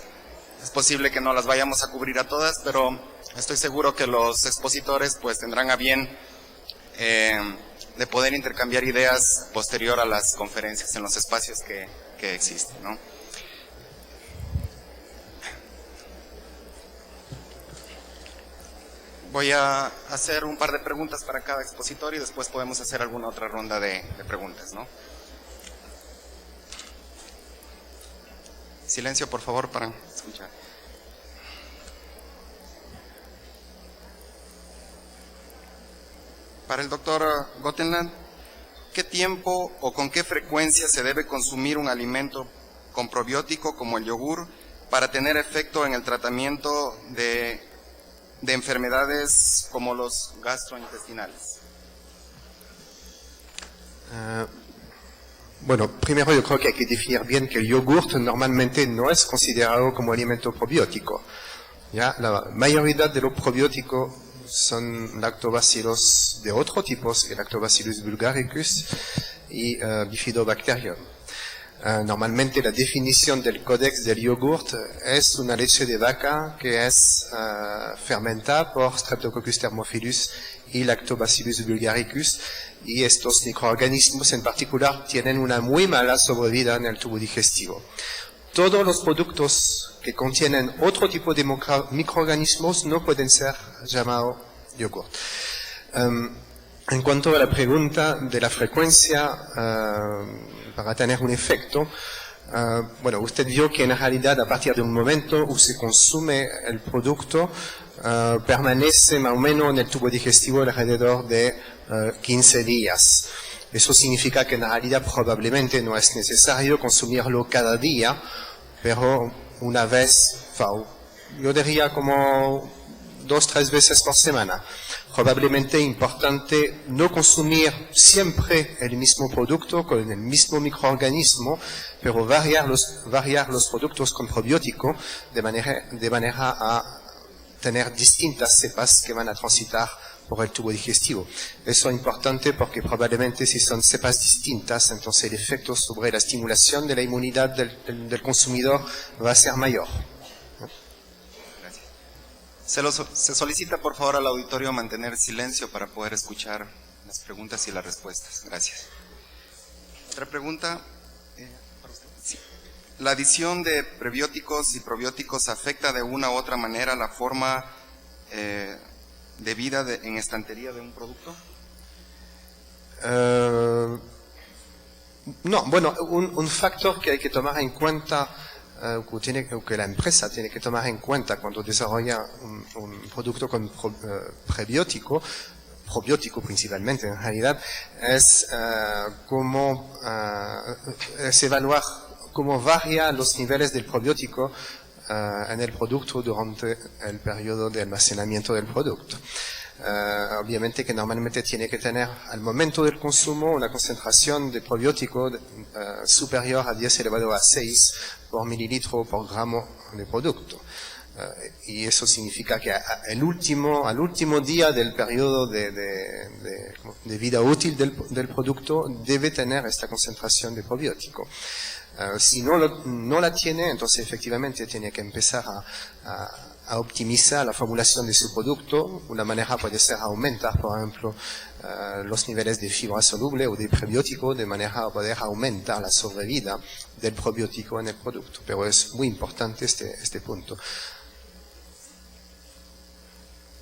Es posible que no las vayamos a cubrir a todas, pero estoy seguro que los expositores pues tendrán a bien de poder intercambiar ideas posterior a las conferencias en los espacios que existen, ¿no? Voy a hacer un par de preguntas para cada expositor y después podemos hacer alguna otra ronda de preguntas, ¿no? Silencio, por favor, para escuchar. Para el doctor Gotenland, ¿qué tiempo o con qué frecuencia se debe consumir un alimento con probiótico como el yogur para tener efecto en el tratamiento de enfermedades como los gastrointestinales?
Bueno, primero yo creo que hay que definir bien que el yogurt normalmente no es considerado como alimento probiótico. ¿Ya? La mayoría de los probióticos son lactobacilos de otro tipo, el Lactobacillus bulgaricus y Bifidobacterium. Normalmente la definición del códex del yogurt es una leche de vaca que es fermentada por Streptococcus thermophilus y Lactobacillus bulgaricus, y estos microorganismos en particular tienen una muy mala sobrevida en el tubo digestivo. Todos los productos que contienen otro tipo de microorganismos no pueden ser llamados yogurt. En cuanto a la pregunta de la frecuencia para tener un efecto, bueno, usted vio que en realidad a partir de un momento où se consume el producto, permanece más o menos en el tubo digestivo alrededor de 15 días. Eso significa que en realidad probablemente no es necesario consumirlo cada día, pero una vez, yo diría como 2-3 veces por semana. Probablemente importante no consumir siempre el mismo producto con el mismo microorganismo, pero variar los productos con probiótico de manera a tener distintas cepas que van a transitar por el tubo digestivo. Eso es importante porque probablemente si son cepas distintas, entonces el efecto sobre la estimulación de la inmunidad del consumidor va a ser mayor.
Se solicita por favor al auditorio mantener silencio para poder escuchar las preguntas y las respuestas. Gracias. Otra pregunta. Sí. ¿La adición de prebióticos y probióticos afecta de una u otra manera la forma de vida en estantería de un producto?
No, bueno, un factor que hay que tomar en cuenta, que la empresa tiene que tomar en cuenta cuando desarrolla un producto con probiótico principalmente en realidad, es evaluar cómo varía los niveles del probiótico en el producto durante el periodo de almacenamiento del producto. Obviamente que normalmente tiene que tener al momento del consumo una concentración de probiótico superior a 10 elevado a 6 por mililitro por gramo de producto. Y eso significa que al último día del periodo de vida útil del producto debe tener esta concentración de probiótico. Si no la tiene, entonces efectivamente tiene que empezar a optimizar la formulación de su producto. Una manera puede ser aumentar, por ejemplo, los niveles de fibra soluble o de prebiótico, de manera a poder aumentar la sobrevida del probiótico en el producto. Pero es muy importante este punto.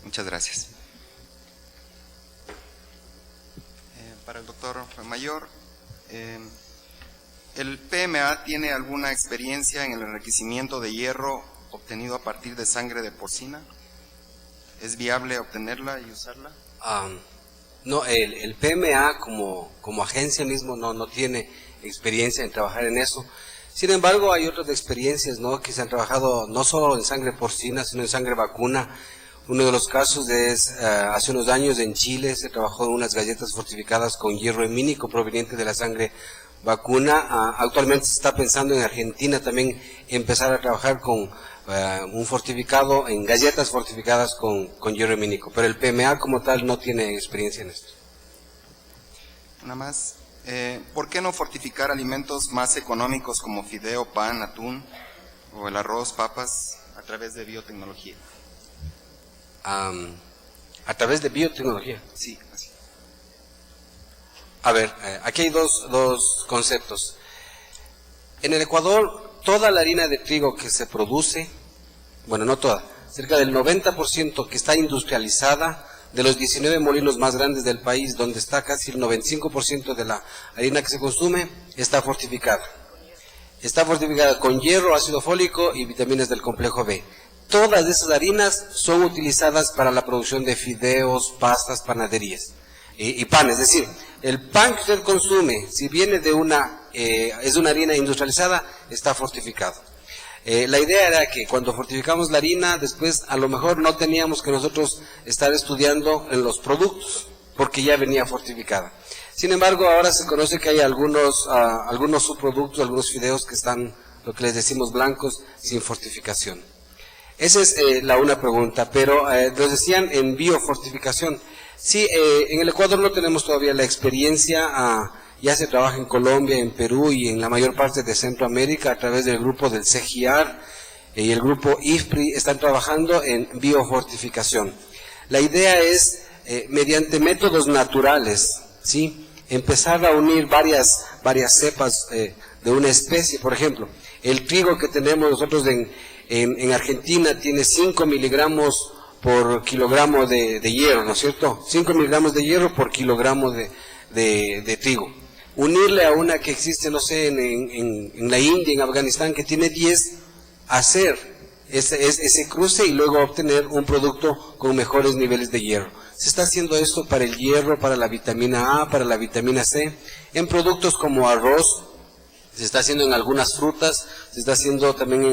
Muchas gracias. Para el doctor Mayor, ¿el PMA tiene alguna experiencia en el enriquecimiento de hierro obtenido a partir de sangre de porcina? ¿Es viable obtenerla y usarla?
No, el PMA como agencia mismo no tiene experiencia en trabajar en eso. Sin embargo, hay otras experiencias, ¿no?, que se han trabajado no solo en sangre porcina, sino en sangre vacuna. Uno de los casos es, hace unos años en Chile se trabajó en unas galletas fortificadas con hierro hemínico proveniente de la sangre vacuna. Actualmente se está pensando en Argentina también empezar a trabajar con un fortificado, en galletas fortificadas con hierro hemínico, pero el PMA como tal no tiene experiencia en esto.
Una más. ¿Por qué no fortificar alimentos más económicos como fideo, pan, atún o el arroz, papas a través de biotecnología?
A través de biotecnología.
Sí, así.
A ver, aquí hay dos conceptos. En el Ecuador, toda la harina de trigo que se produce, bueno, no toda, cerca del 90% que está industrializada, de los 19 molinos más grandes del país, donde está casi el 95% de la harina que se consume, está fortificada. Está fortificada con hierro, ácido fólico y vitaminas del complejo B. Todas esas harinas son utilizadas para la producción de fideos, pastas, panaderías y pan. Es decir, el pan que usted consume, si viene es de una harina industrializada, está fortificado. La idea era que cuando fortificamos la harina, después a lo mejor no teníamos que nosotros estar estudiando en los productos, porque ya venía fortificada. Sin embargo, ahora se conoce que hay algunos subproductos, algunos fideos que están, lo que les decimos, blancos, sin fortificación. Esa es una pregunta, pero nos decían en biofortificación. Sí, en el Ecuador no tenemos todavía la experiencia, ya se trabaja en Colombia, en Perú y en la mayor parte de Centroamérica a través del grupo del CGIAR y el grupo IFPRI están trabajando en biofortificación. La idea es, mediante métodos naturales, ¿sí?, empezar a unir varias cepas de una especie. Por ejemplo, el trigo que tenemos nosotros en Argentina tiene 5 miligramos por kilogramo de hierro, ¿no es cierto? 5 miligramos de hierro por kilogramo de trigo. Unirle a una que existe, no sé, en la India, en Afganistán, que tiene 10, hacer ese cruce y luego obtener un producto con mejores niveles de hierro. Se está haciendo esto para el hierro, para la vitamina A, para la vitamina C, en productos como arroz, se está haciendo en algunas frutas, se está haciendo también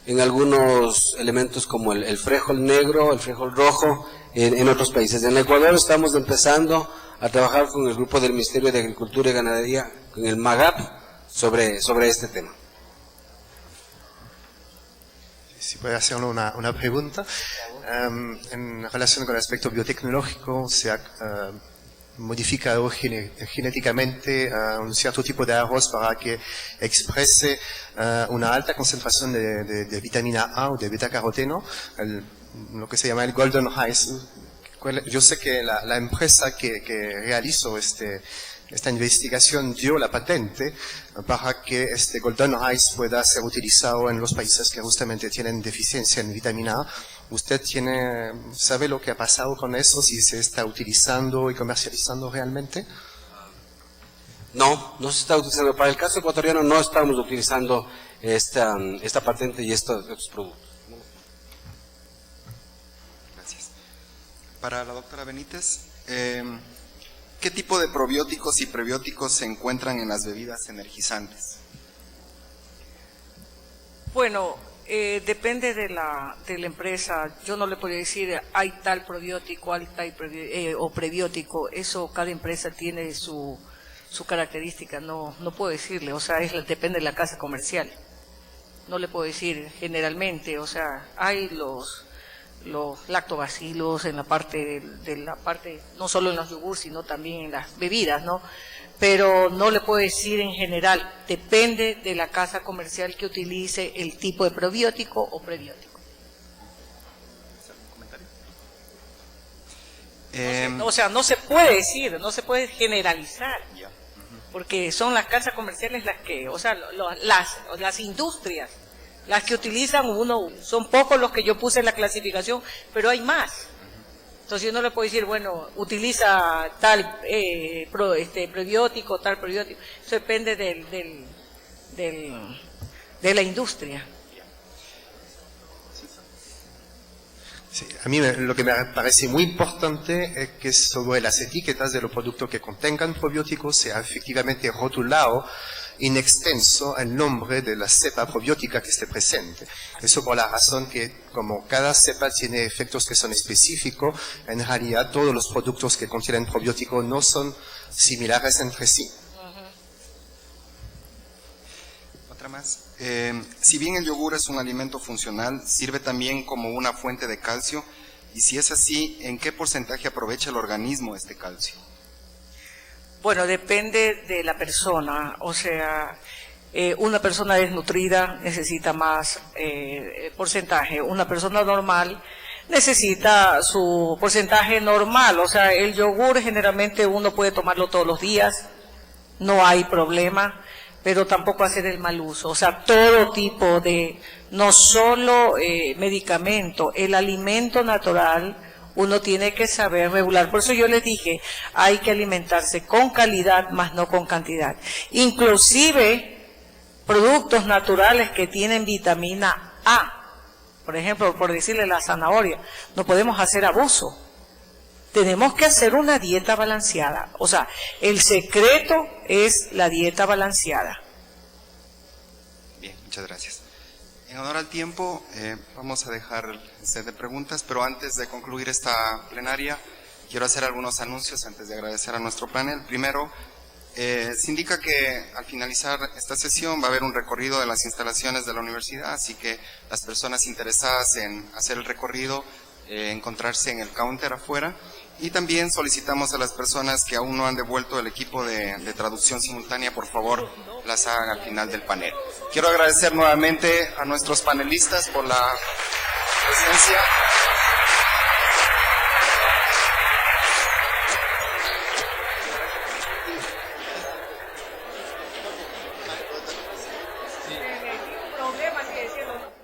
en algunos elementos como el frijol negro, el frijol rojo, en otros países. En Ecuador estamos empezando a trabajar con el grupo del Ministerio de Agricultura y Ganadería, con el MAGAP, sobre este tema.
Si puede hacer una pregunta. En relación con el aspecto biotecnológico, se ha modificado genéticamente un cierto tipo de arroz para que exprese una alta concentración de vitamina A o de beta-caroteno, lo que se llama el Golden Rice. Yo sé que la empresa que realizó esta investigación dio la patente para que este Golden Rice pueda ser utilizado en los países que justamente tienen deficiencia en vitamina A. ¿Usted sabe lo que ha pasado con eso? ¿Si se está utilizando y comercializando realmente?
No se está utilizando. Para el caso ecuatoriano no estamos utilizando esta patente y estos productos.
Gracias. Para la doctora Benítez, ¿qué tipo de probióticos y prebióticos se encuentran en las bebidas energizantes?
Bueno, depende de la empresa. Yo no le podría decir hay tal probiótico, hay tal o prebiótico. Eso cada empresa tiene su característica. No puedo decirle. O sea, depende de la casa comercial. No le puedo decir generalmente. O sea, hay los lactobacilos en la parte no solo en los yogures, sino también en las bebidas, ¿no? Pero no le puedo decir en general, depende de la casa comercial que utilice el tipo de probiótico o prebiótico. O sea, no se puede decir, no se puede generalizar, porque son las casas comerciales las que, o sea, las industrias, las que utilizan son pocos los que yo puse en la clasificación, pero hay más. Entonces yo no le puedo decir, bueno, utiliza tal prebiótico, tal prebiótico. Eso depende de la industria.
Sí, a mí lo que me parece muy importante es que sobre las etiquetas de los productos que contengan probióticos sea efectivamente rotulado en extenso el nombre de la cepa probiótica que esté presente. Eso por la razón que como cada cepa tiene efectos que son específicos, en realidad todos los productos que contienen probióticos no son similares entre sí.
Otra más. Si bien el yogur es un alimento funcional, sirve también como una fuente de calcio, y si es así, ¿en qué porcentaje aprovecha el organismo este calcio?
Bueno, depende de la persona, o sea, una persona desnutrida necesita más porcentaje, una persona normal necesita su porcentaje normal, o sea, el yogur generalmente uno puede tomarlo todos los días, no hay problema, pero tampoco hacer el mal uso, o sea, todo tipo de, no solo medicamento, el alimento natural, uno tiene que saber regular. Por eso yo les dije, hay que alimentarse con calidad, más no con cantidad. Inclusive, productos naturales que tienen vitamina A, por ejemplo, por decirle la zanahoria, no podemos hacer abuso. Tenemos que hacer una dieta balanceada. O sea, el secreto es la dieta balanceada.
Bien, muchas gracias. En honor al tiempo, vamos a dejar el set de preguntas, pero antes de concluir esta plenaria, quiero hacer algunos anuncios antes de agradecer a nuestro panel. Primero, se indica que al finalizar esta sesión va a haber un recorrido de las instalaciones de la universidad, así que las personas interesadas en hacer el recorrido, encontrarse en el counter afuera. Y también solicitamos a las personas que aún no han devuelto el equipo de traducción simultánea, por favor, las hagan al final del panel. Quiero agradecer nuevamente a nuestros panelistas por la presencia.
Problema que decirlo.